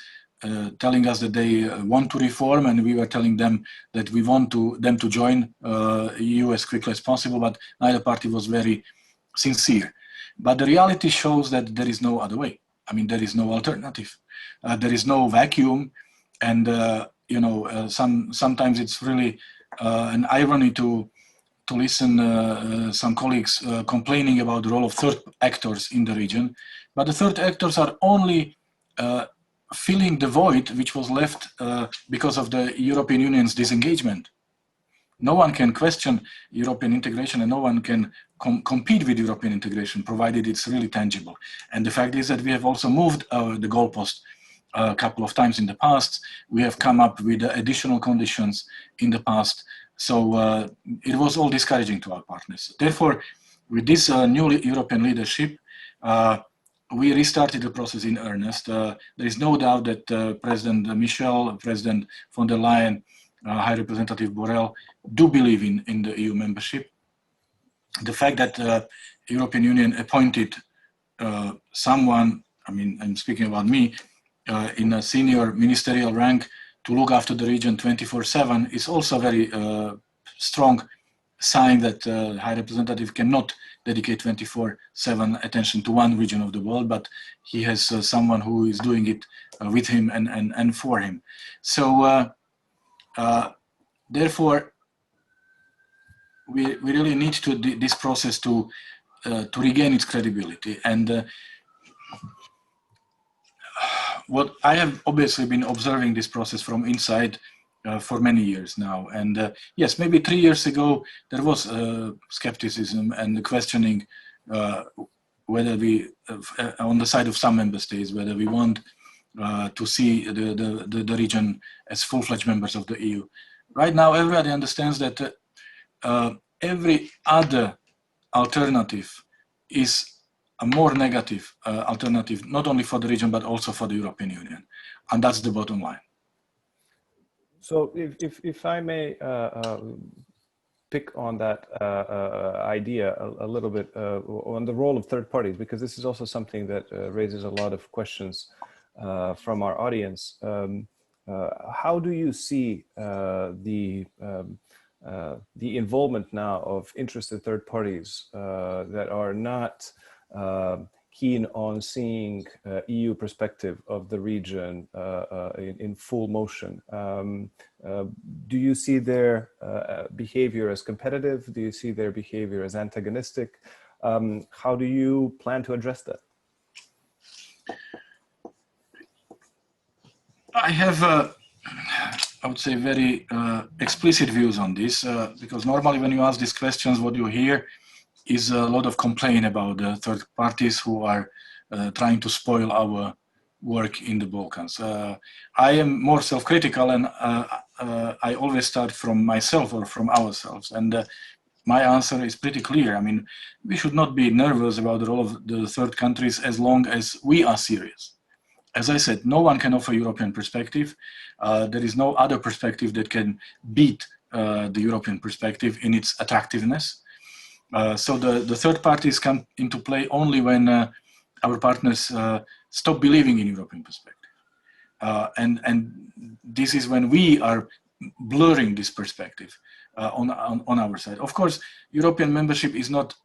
telling us that they want to reform, and we were telling them that we want them to join EU as quickly as possible, but neither party was very sincere. But the reality shows that there is no other way. I mean, there is no alternative. There is no vacuum. And, sometimes it's really an irony to listen some colleagues complaining about the role of third actors in the region. But the third actors are only filling the void which was left because of the European Union's disengagement. No one can question European integration, and no one can compete with European integration, provided it's really tangible. And the fact is that we have also moved the goalpost a couple of times in the past. We have come up with additional conditions in the past. So it was all discouraging to our partners. Therefore, with this new European leadership, we restarted the process in earnest. There is no doubt that President Michel, President von der Leyen, High Representative Borrell do believe in the EU membership. The fact that the European Union appointed someone, I mean, I'm speaking about me, in a senior ministerial rank to look after the region 24/7 is also a very strong sign that High Representative cannot dedicate 24/7 attention to one region of the world, but he has someone who is doing it with him and for him. So therefore, we really need this process to regain its credibility. And what I have obviously been observing this process from inside for many years now. And yes, maybe 3 years ago, there was skepticism and questioning whether we, on the side of some member states, whether we want to see the region as full-fledged members of the EU. Right now, everybody understands that every other alternative is a more negative alternative, not only for the region, but also for the European Union. And that's the bottom line. So if I may pick on that idea a little bit on the role of third parties, because this is also something that raises a lot of questions from our audience. How do you see the involvement now of interested third parties that are not keen on seeing EU perspective of the region in full motion? Do you see their behavior as competitive? Do you see their behavior as antagonistic? How do you plan to address that? I have, I would say, very explicit views on this, because normally when you ask these questions, what you hear is a lot of complaint about the third parties who are trying to spoil our work in the Balkans. I am more self-critical, and I always start from myself or from ourselves. And my answer is pretty clear. I mean, we should not be nervous about the role of the third countries as long as we are serious. As I said, no one can offer European perspective. There is no other perspective that can beat the European perspective in its attractiveness. So the third parties come into play only when our partners stop believing in European perspective. And this is when we are blurring this perspective on our side. Of course, European membership is not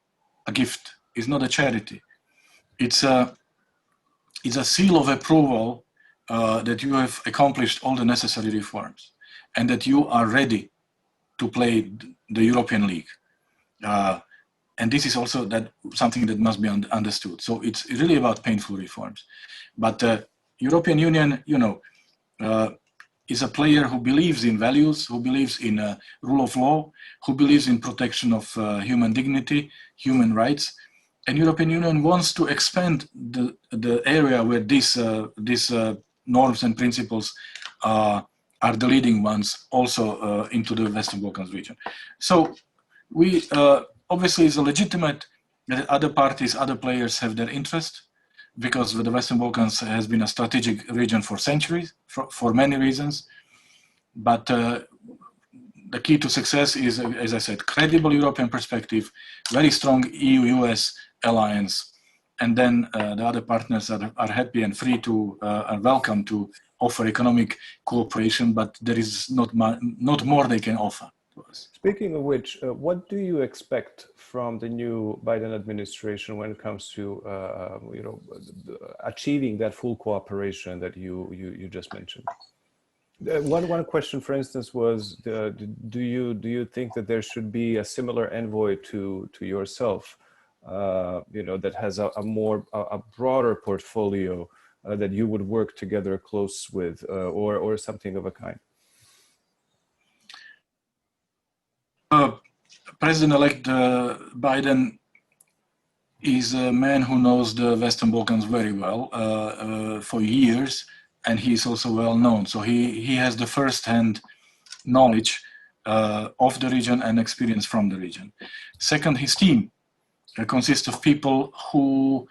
a gift, it's not a charity. It's a seal of approval that you have accomplished all the necessary reforms and that you are ready to play the European League. And this is also something that must be understood. So it's really about painful reforms. But European Union, you know, is a player who believes in values, who believes in rule of law, who believes in protection of human dignity, human rights. And European Union wants to expand the area where these norms and principles are the leading ones also into the Western Balkans region. So we obviously it's legitimate that other parties, other players have their interest, because the Western Balkans has been a strategic region for centuries, for many reasons. But the key to success is, as I said, credible European perspective, very strong EU-US alliance, and then the other partners are happy and free to and welcome to offer economic cooperation, but there is not more they can offer to us. Speaking of which, what do you expect from the new Biden administration when it comes to achieving that full cooperation that you just mentioned? One question, for instance, was do you think that there should be a similar envoy to yourself, that has a broader portfolio that you would work together close with, or something of a kind? President-elect Biden is a man who knows the Western Balkans very well for years, and he is also well known. So he has the first-hand knowledge of the region and experience from the region. Second, his team consists of people who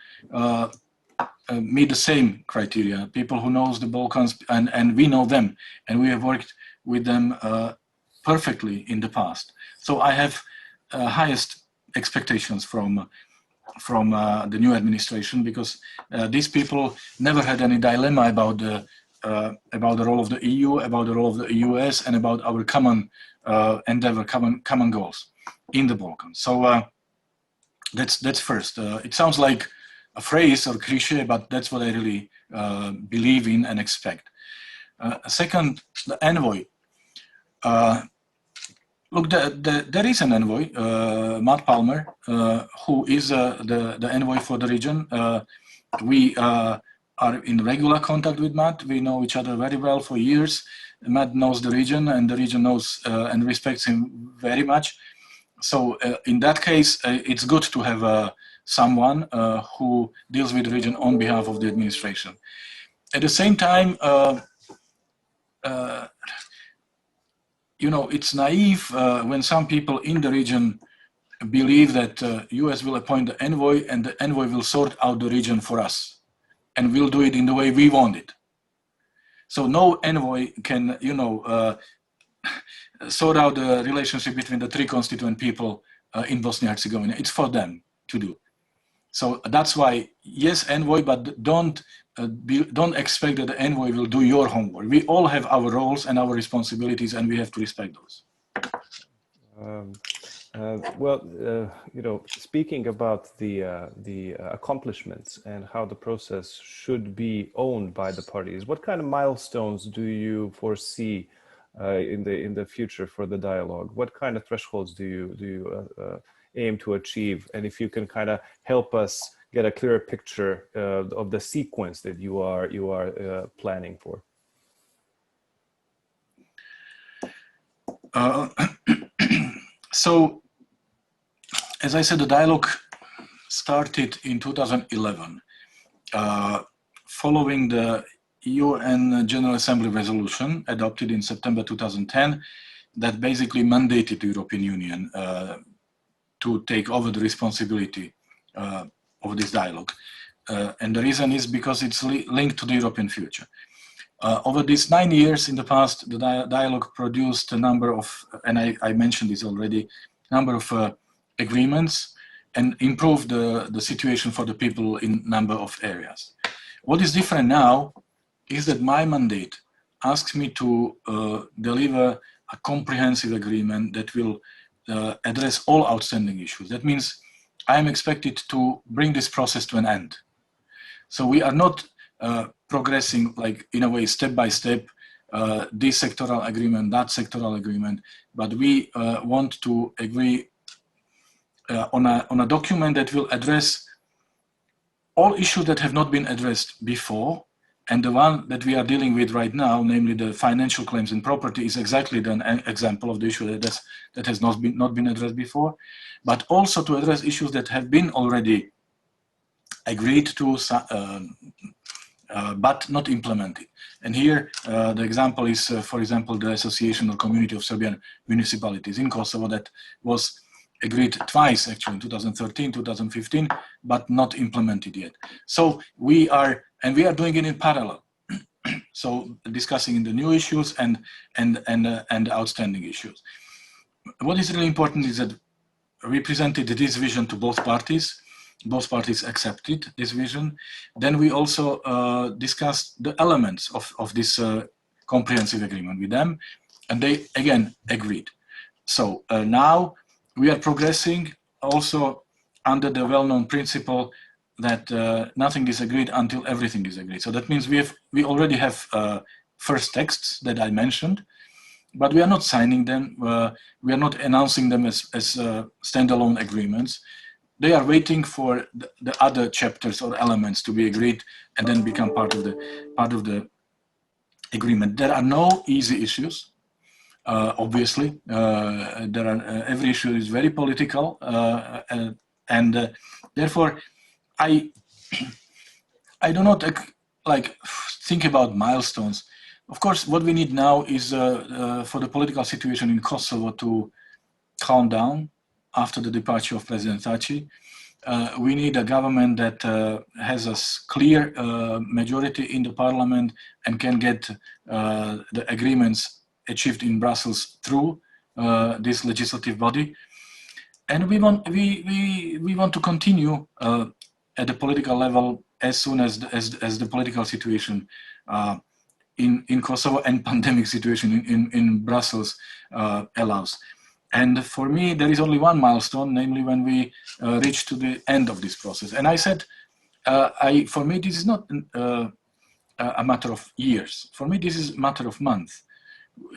meet the same criteria, people who knows the Balkans, and we know them, and we have worked with them perfectly in the past. So I have highest expectations from the new administration, because these people never had any dilemma about the role of the EU, about the role of the US, and about our common endeavor, common goals in the Balkans. So that's first. It sounds like a phrase or cliche, but that's what I really believe in and expect. Second, the envoy. Look, there is an envoy, Matt Palmer, who is the envoy for the region. We are in regular contact with Matt. We know each other very well for years. Matt knows the region, and the region knows and respects him very much. So in that case, it's good to have someone who deals with the region on behalf of the administration. At the same time, you know, it's naive when some people in the region believe that US will appoint the envoy and the envoy will sort out the region for us and we'll do it in the way we want it. So no envoy can, you know, sort out the relationship between the three constituent people in Bosnia and Herzegovina. It's for them to do. So that's why, yes, envoy, but don't expect that the envoy will do your homework. We all have our roles and our responsibilities, and we have to respect those. You know, speaking about the accomplishments and how the process should be owned by the parties, what kind of milestones do you foresee in the future for the dialogue? What kind of thresholds do you aim to achieve? And if you can kind of help us get a clearer picture of the sequence that you are planning for. So, as I said, the dialogue started in 2011, following the UN General Assembly resolution adopted in September 2010 that basically mandated the European Union to take over the responsibility of this dialogue. And the reason is because it's linked to the European future. Over these 9 years in the past, the dialogue produced a number of, and I mentioned this already, number of agreements and improved the situation for the people in number of areas. What is different now is that my mandate asks me to deliver a comprehensive agreement that will address all outstanding issues. That means I am expected to bring this process to an end. So we are not progressing like in a way step by step, this sectoral agreement, that sectoral agreement, but we want to agree on a document that will address all issues that have not been addressed before, and the one that we are dealing with right now, namely the financial claims and property, is exactly an example of the issue that has not been addressed before, but also to address issues that have been already agreed to, but not implemented. And here, the example is, for example, the Association or Community of Serbian Municipalities in Kosovo that was agreed twice, actually, in 2013, 2015, but not implemented yet. So we are doing it in parallel. So discussing the new issues and outstanding issues. What is really important is that we presented this vision to both parties. Both parties accepted this vision. Then we also discussed the elements of this comprehensive agreement with them, and they again agreed. So now we are progressing also under the well-known principle that nothing is agreed until everything is agreed. So that means we already have first texts that I mentioned, but we are not signing them. We are not announcing them as standalone agreements. They are waiting for the other chapters or elements to be agreed and then become part of the agreement. There are no easy issues. Obviously, every issue is very political, and therefore, I do not think about milestones. Of course, what we need now is for the political situation in Kosovo to calm down after the departure of President Thaci. We need a government that has a clear majority in the parliament and can get the agreements achieved in Brussels through this legislative body. And we want to continue at the political level as soon as the political situation in Kosovo and pandemic situation in Brussels allows. And for me, there is only one milestone, namely when we reach to the end of this process. And I said, for me, this is not a matter of years. For me, this is a matter of months.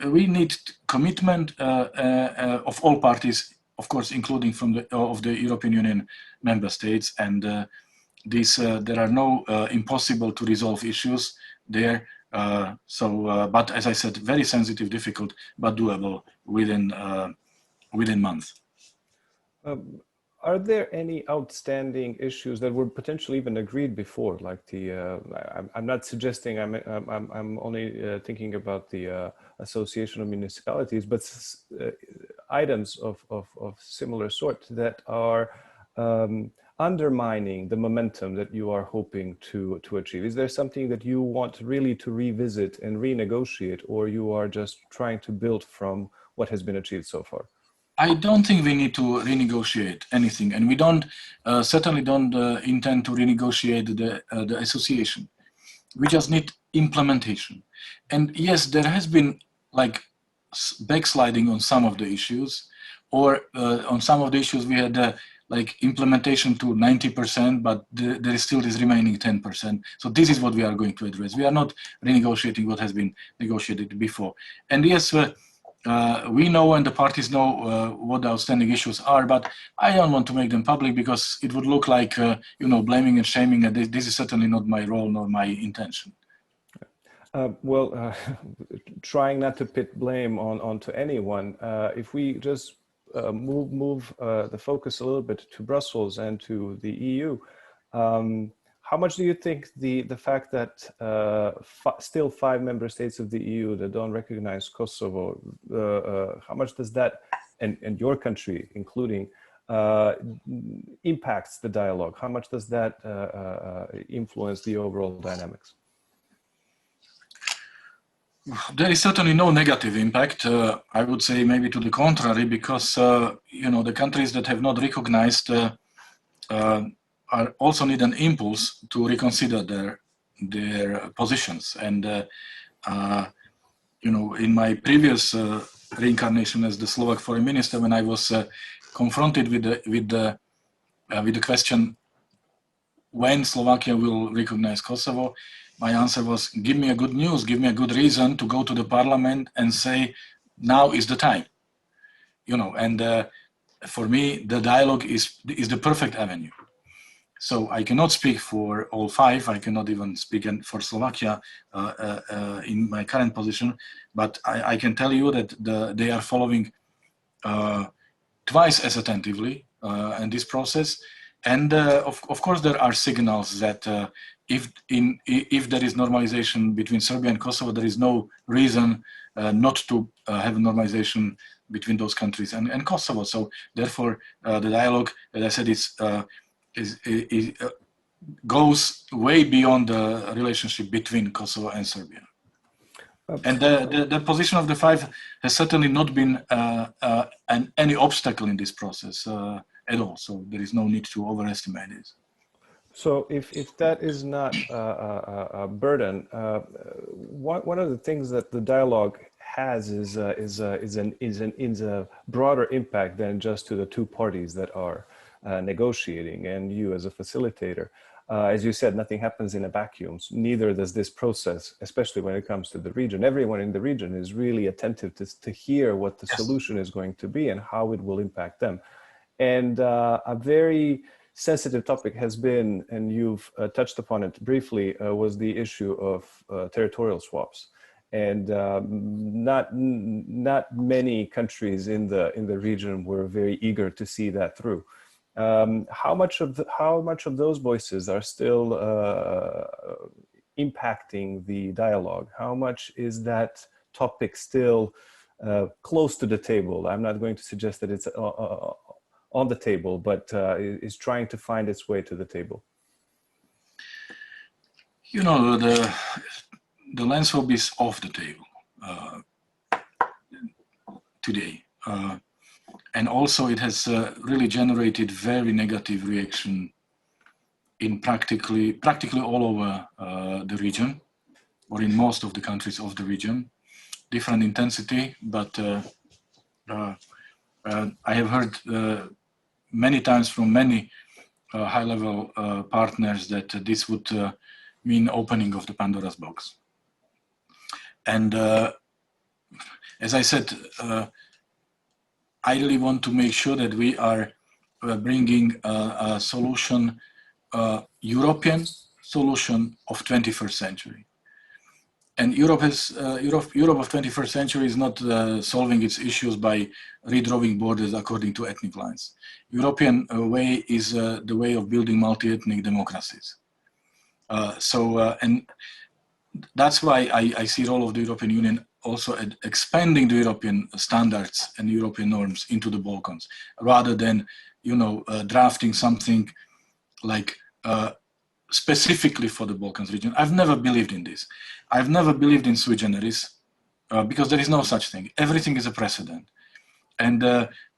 We need commitment of all parties, of course, including of the European Union member states. And there are no impossible to resolve issues there. But as I said, very sensitive, difficult, but doable within months. Are there any outstanding issues that were potentially even agreed before, like the? I'm not suggesting. I'm only thinking about the Association of Municipalities, but items of similar sort that are undermining the momentum that you are hoping to achieve. Is there something that you want really to revisit and renegotiate, or you are just trying to build from what has been achieved so far? I don't think we need to renegotiate anything, and we don't certainly don't intend to renegotiate the association. We just need implementation. And yes, there has been like backsliding on some of the issues, or on some of the issues we had like implementation to 90%, but there is still this remaining 10%. So this is what we are going to address. We are not renegotiating what has been negotiated before. And yes, we know and the parties know what the outstanding issues are, but I don't want to make them public because it would look like, you know, blaming and shaming, and this is certainly not my role nor my intention. Trying not to pit blame onto anyone, if we just move the focus a little bit to Brussels and to the EU, how much do you think the fact that still 5 member states of the EU that don't recognize Kosovo, how much does that, and your country including, impacts the dialogue? How much does that influence the overall dynamics? There is certainly no negative impact. I would say maybe to the contrary, because you know, the countries that have not recognized also need an impulse to reconsider their positions. And you know, in my previous reincarnation as the Slovak Foreign Minister, when I was confronted with the question when Slovakia will recognize Kosovo, my answer was, give me a good news, give me a good reason to go to the parliament and say, now is the time. You know, and for me, the dialogue is the perfect avenue. So I cannot speak for all 5. I cannot even speak for Slovakia in my current position, but I can tell you that they are following twice as attentively in this process. And of course, there are signals that if there is normalization between Serbia and Kosovo, there is no reason not to have normalization between those countries and Kosovo. So therefore, the dialogue, as I said, goes way beyond the relationship between Kosovo and Serbia. And the position of the 5 has certainly not been any obstacle in this process at all. So there is no need to overestimate it. So if that is not a burden, one of the things that the dialogue has is a broader impact than just to the 2 parties that are negotiating and you as a facilitator. As you said, nothing happens in a vacuum. Neither does this process, especially when it comes to the region. Everyone in the region is really attentive to hear what the solution is going to be and how it will impact them. And a very sensitive topic has been, and you've touched upon it briefly, was the issue of territorial swaps. And not many countries in the region were very eager to see that through. How much of those voices are still impacting the dialogue? How much is that topic still close to the table? I'm not going to suggest that it's on the table, but is trying to find its way to the table. You know, the landscape is off the table today. And also it has really generated very negative reaction in practically all over the region, or in most of the countries of the region. Different intensity, but I have heard many times from many high-level partners that this would mean opening of the Pandora's box. And as I said, I really want to make sure that we are bringing a solution, European solution of 21st century. And Europe of 21st century is not solving its issues by redrawing borders according to ethnic lines. European way is the way of building multi-ethnic democracies. And that's why I see the role of the European Union also at expanding the European standards and European norms into the Balkans, rather than, drafting something like specifically for the Balkans region. I've never believed in this. I've never believed in sui generis because there is no such thing. Everything is a precedent. And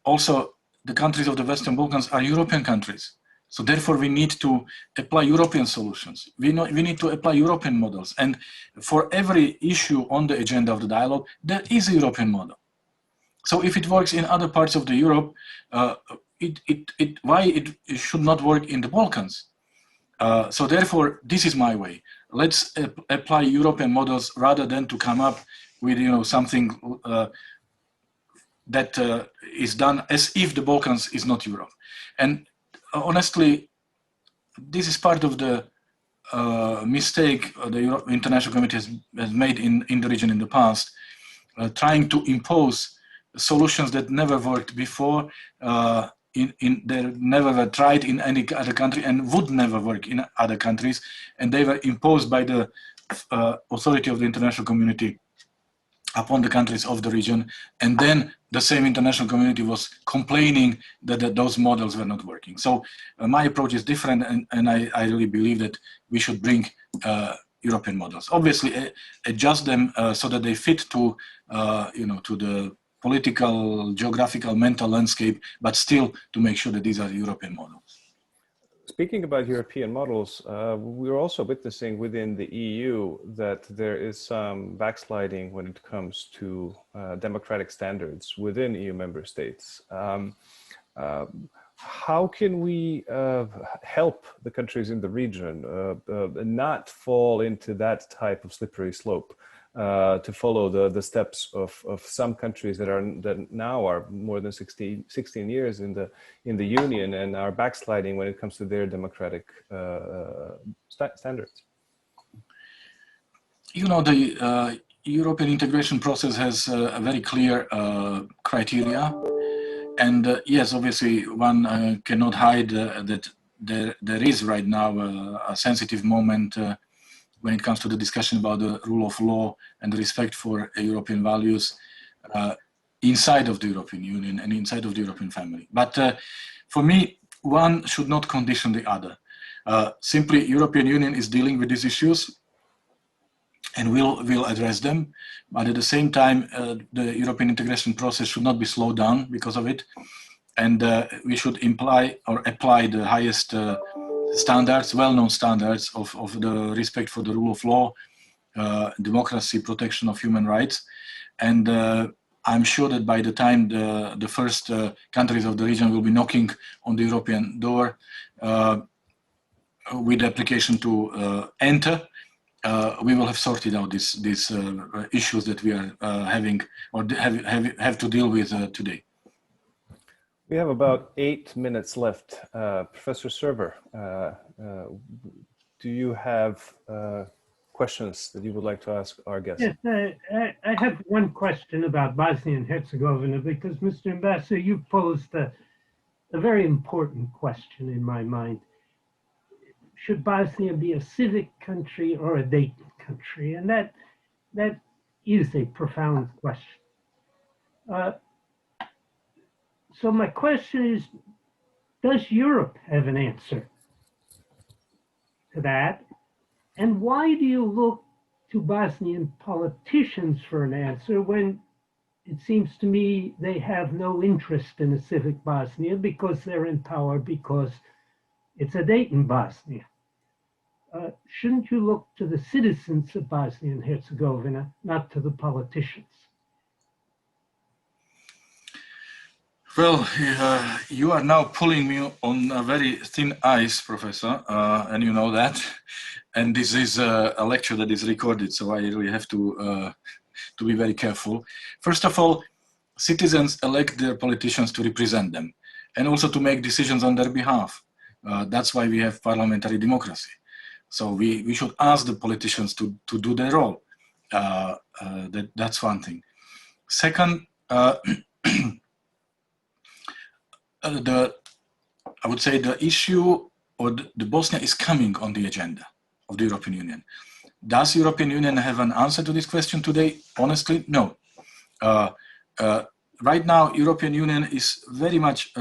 also the countries of the Western Balkans are European countries. So therefore we need to apply European solutions. We need to apply European models. And for every issue on the agenda of the dialogue, there is a European model. So if it works in other parts of the Europe, why it should not work in the Balkans? So therefore, this is my way. Let's apply European models rather than to come up with something that is done as if the Balkans is not Europe. And honestly, this is part of the mistake the International Committee has made in the region in the past, trying to impose solutions that never worked before. They never were tried in any other country and would never work in other countries, and they were imposed by the authority of the international community upon the countries of the region, and then the same international community was complaining that those models were not working. So my approach is different, and I really believe that we should bring European models. Obviously, adjust them so that they fit to to the political, geographical, mental landscape, but still to make sure that these are European models. Speaking about European models, we're also witnessing within the EU that there is some backsliding when it comes to democratic standards within EU member states. How can we help the countries in the region not fall into that type of slippery slope? To follow the steps of some countries that now are more than 16 years in the Union and are backsliding when it comes to their democratic standards. The European integration process has a very clear criteria, and yes, obviously one cannot hide that there is right now a sensitive moment when it comes to the discussion about the rule of law and the respect for European values inside of the European Union and inside of the European family. But for me, one should not condition the other. Simply, European Union is dealing with these issues and will address them. But at the same time, the European integration process should not be slowed down because of it. And we should apply the highest standards, well-known standards of the respect for the rule of law, democracy, protection of human rights. And I'm sure that by the time the first countries of the region will be knocking on the European door with the application to enter, we will have sorted out these issues that we are having or have to deal with today. We have about 8 minutes left. Professor Server, do you have questions that you would like to ask our guests? Yes, I have one question about Bosnia and Herzegovina, because Mr. Ambassador, you posed a very important question in my mind. Should Bosnia be a civic country or a Dayton country? And that is a profound question. So my question is, does Europe have an answer to that? And why do you look to Bosnian politicians for an answer when it seems to me they have no interest in a civic Bosnia because they're in power because it's a Dayton Bosnia? Shouldn't you look to the citizens of Bosnia and Herzegovina, not to the politicians? Well, you are now pulling me on a very thin ice, Professor, and you know that. And this is a lecture that is recorded, so I really have to be very careful. First of all, citizens elect their politicians to represent them and also to make decisions on their behalf. That's why we have parliamentary democracy. So we should ask the politicians to do their role. That's one thing. Second, I would say the issue or the Bosnia is coming on the agenda of the European Union. Does European Union have an answer to this question today? Honestly, no. Right now, European Union is very much,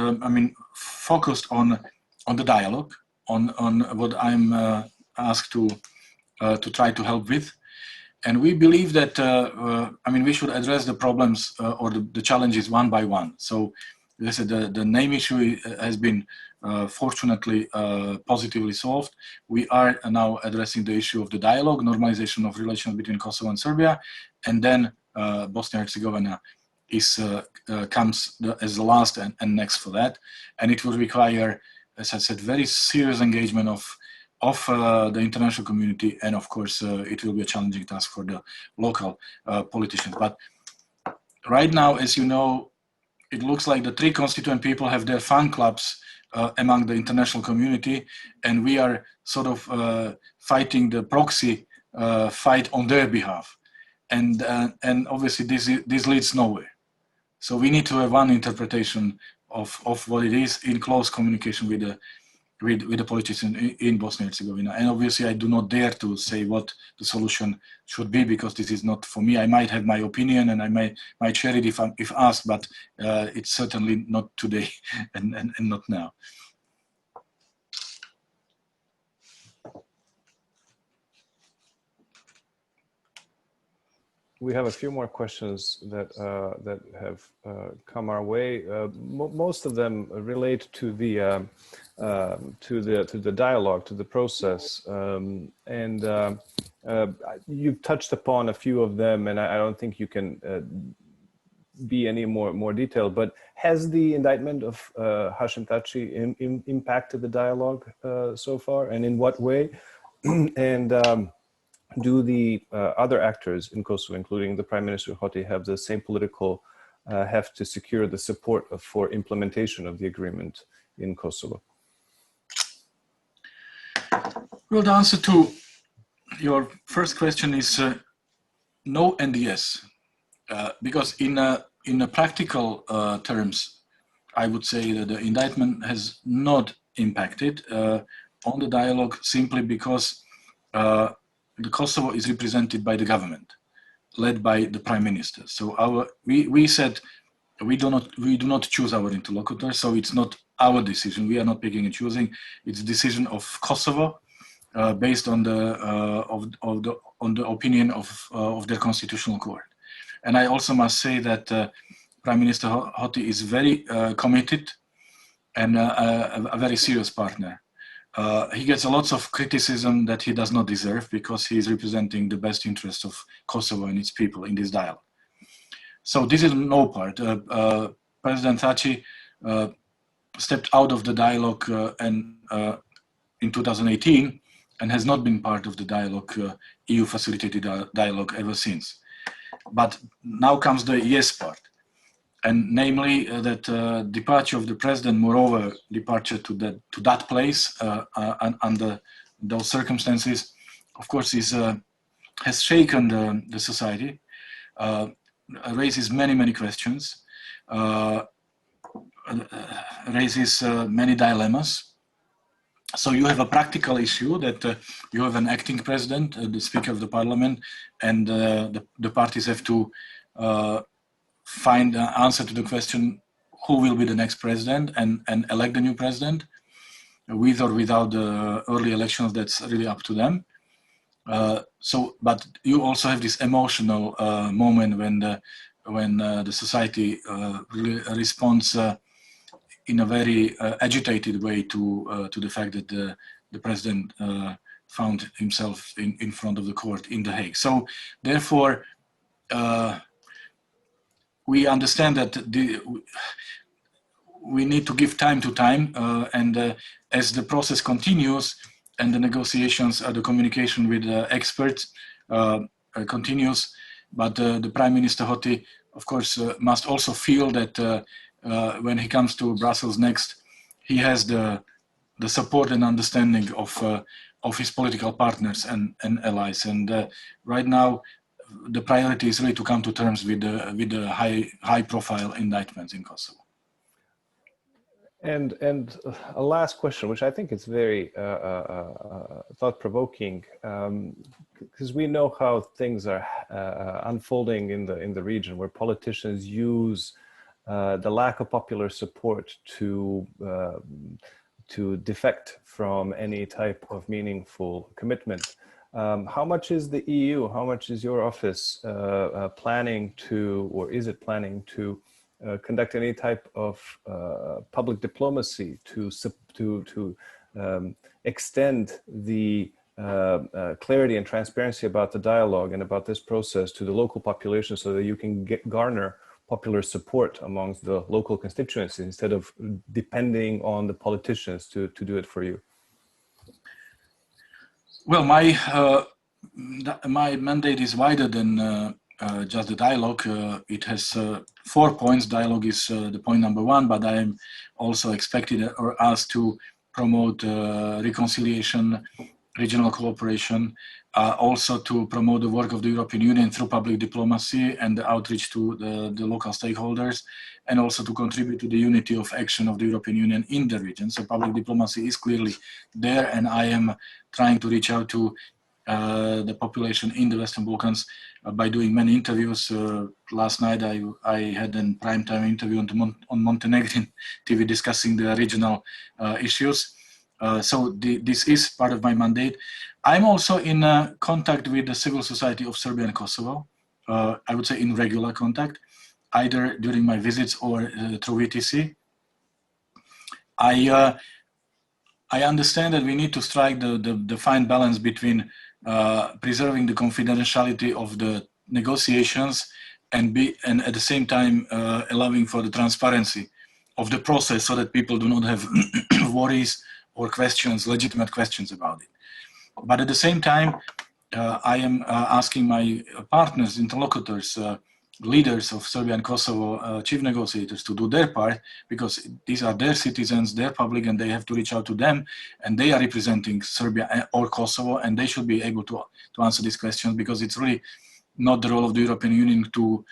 focused on the dialogue, on what I'm asked to try to help with. And we believe that, we should address the problems or the challenges one by one. So the name issue has been fortunately positively solved. We are now addressing the issue of the dialogue, normalization of relations between Kosovo and Serbia, and then Bosnia and Herzegovina comes as the last and next for that. And it will require, as I said, very serious engagement of the international community, and of course it will be a challenging task for the local politicians. But right now, as you know, it looks like the three constituent people have their fan clubs among the international community, and we are sort of fighting the proxy fight on their behalf, and obviously this leads nowhere. So we need to have one interpretation of what it is in close communication with the politicians in Bosnia and Herzegovina. And obviously I do not dare to say what the solution should be, because this is not for me. I might have my opinion and I might share it if asked, but it's certainly not today and not now. We have a few more questions that have come our way. Most of them relate to the dialogue, to the process, and you've touched upon a few of them, and I don't think you can be any more detailed. But has the indictment of Hashim Thaçi impacted the dialogue so far, and in what way? And do the other actors in Kosovo, including the Prime Minister Hoti, have the same political heft to secure the support for implementation of the agreement in Kosovo? Well, the answer to your first question is no and yes, because in practical terms, I would say that the indictment has not impacted on the dialogue, simply because the Kosovo is represented by the government, led by the Prime Minister. So we said we do not choose our interlocutor. So it's not our decision. We are not picking and choosing. It's a decision of Kosovo, based on the opinion of their constitutional court. And I also must say that Prime Minister Hoti is very committed and a very serious partner. He gets a lot of criticism that he does not deserve, because he is representing the best interests of Kosovo and its people in this dialogue. So this is no part. President Thaçi stepped out of the dialogue in 2018 and has not been part of the dialogue, EU facilitated dialogue, ever since. But now comes the yes part. And namely that departure of the president, moreover, departure to that place under those circumstances, of course, has shaken the society, raises many questions, raises many dilemmas. So you have a practical issue that you have an acting president, the Speaker of the Parliament, and the parties have to find an answer to the question who will be the next president and elect the new president, with or without the early elections. That's really up to them. But you also have this emotional moment when the society really responds in a very agitated way to the fact that the president found himself in front of the court in The Hague. So therefore, we understand that we need to give time to time, and as the process continues and the negotiations, the communication with experts continues, but the Prime Minister Hoti, of course, must also feel that when he comes to Brussels next, he has the support and understanding of his political partners and allies. And right now, the priority is really to come to terms with the high-profile indictments in Kosovo. And a last question, which I think is very thought-provoking, because we know how things are unfolding in the region, where politicians use the lack of popular support to defect from any type of meaningful commitment. How much is the EU, how much is your office planning to, or is it planning to, conduct any type of public diplomacy to extend the clarity and transparency about the dialogue and about this process to the local population, so that you can garner popular support amongst the local constituencies instead of depending on the politicians to do it for you? Well, my mandate is wider than just the dialogue. It has 4 points. Dialogue is the point number 1, but I am also expected or asked to promote reconciliation, regional cooperation, also to promote the work of the European Union through public diplomacy and the outreach to the local stakeholders, and also to contribute to the unity of action of the European Union in the region. So public diplomacy is clearly there, and I am trying to reach out to the population in the Western Balkans by doing many interviews. Last night I had a primetime interview on Montenegrin TV discussing the regional issues. So this is part of my mandate. I'm also in contact with the civil society of Serbia and Kosovo. I would say in regular contact, either during my visits or through VTC. I understand that we need to strike the fine balance between preserving the confidentiality of the negotiations and at the same time allowing for the transparency of the process, so that people do not have worries or questions, legitimate questions about it. But at the same time, I am asking my partners, interlocutors, leaders of Serbia and Kosovo, chief negotiators, to do their part, because these are their citizens, their public, and they have to reach out to them, and they are representing Serbia or Kosovo, and they should be able to answer these questions, because it's really not the role of the European Union to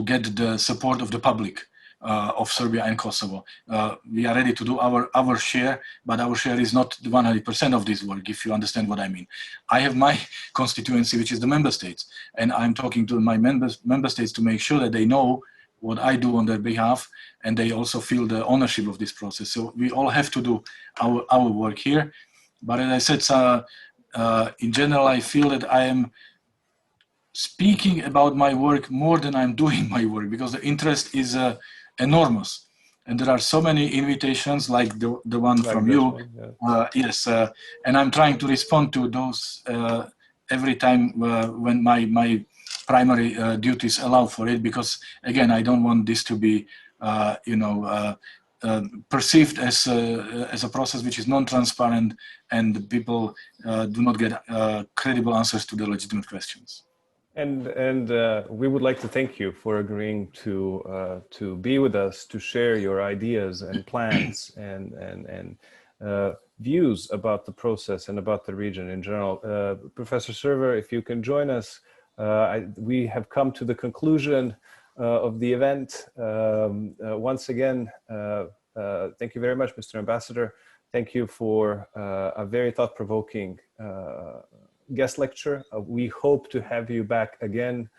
get the support of the public of Serbia and Kosovo. We are ready to do our share, but our share is not 100% of this work, if you understand what I mean. I have my constituency, which is the member states, and I'm talking to my member states to make sure that they know what I do on their behalf, and they also feel the ownership of this process. So we all have to do our work here. But as I said, in general, I feel that I am speaking about my work more than I'm doing my work, because the interest is enormous, and there are so many invitations like the one from you. Yes, and I'm trying to respond to those every time when my primary duties allow for it, because again, I don't want this to be perceived as a process which is non-transparent, and people do not get credible answers to their legitimate questions. And we would like to thank you for agreeing to be with us, to share your ideas and plans and views about the process and about the region in general. Professor Server, if you can join us, we have come to the conclusion of the event. Once again, thank you very much, Mr. Ambassador. Thank you for a very thought-provoking guest lecture. We hope to have you back again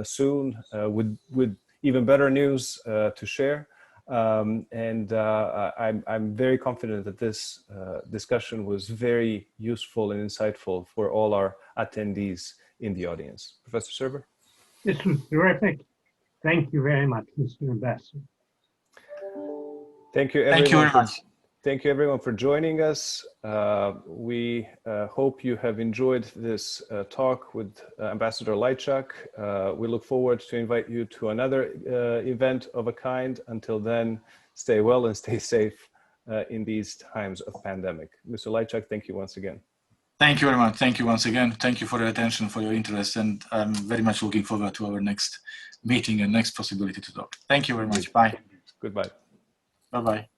soon with even better news to share. I'm very confident that this discussion was very useful and insightful for all our attendees in the audience. Professor Server? This was terrific. Thank you very much, Mr. Ambassador. Thank you, everyone. Thank you very much. Thank you, everyone, for joining us. We hope you have enjoyed this talk with Ambassador Lajcak. We look forward to invite you to another event of a kind. Until then, stay well and stay safe in these times of pandemic. Mr. Lajcak, thank you once again. Thank you very much. Thank you once again. Thank you for your attention, for your interest, and I'm very much looking forward to our next meeting and next possibility to talk. Thank you very much. Bye. Goodbye. Bye-bye.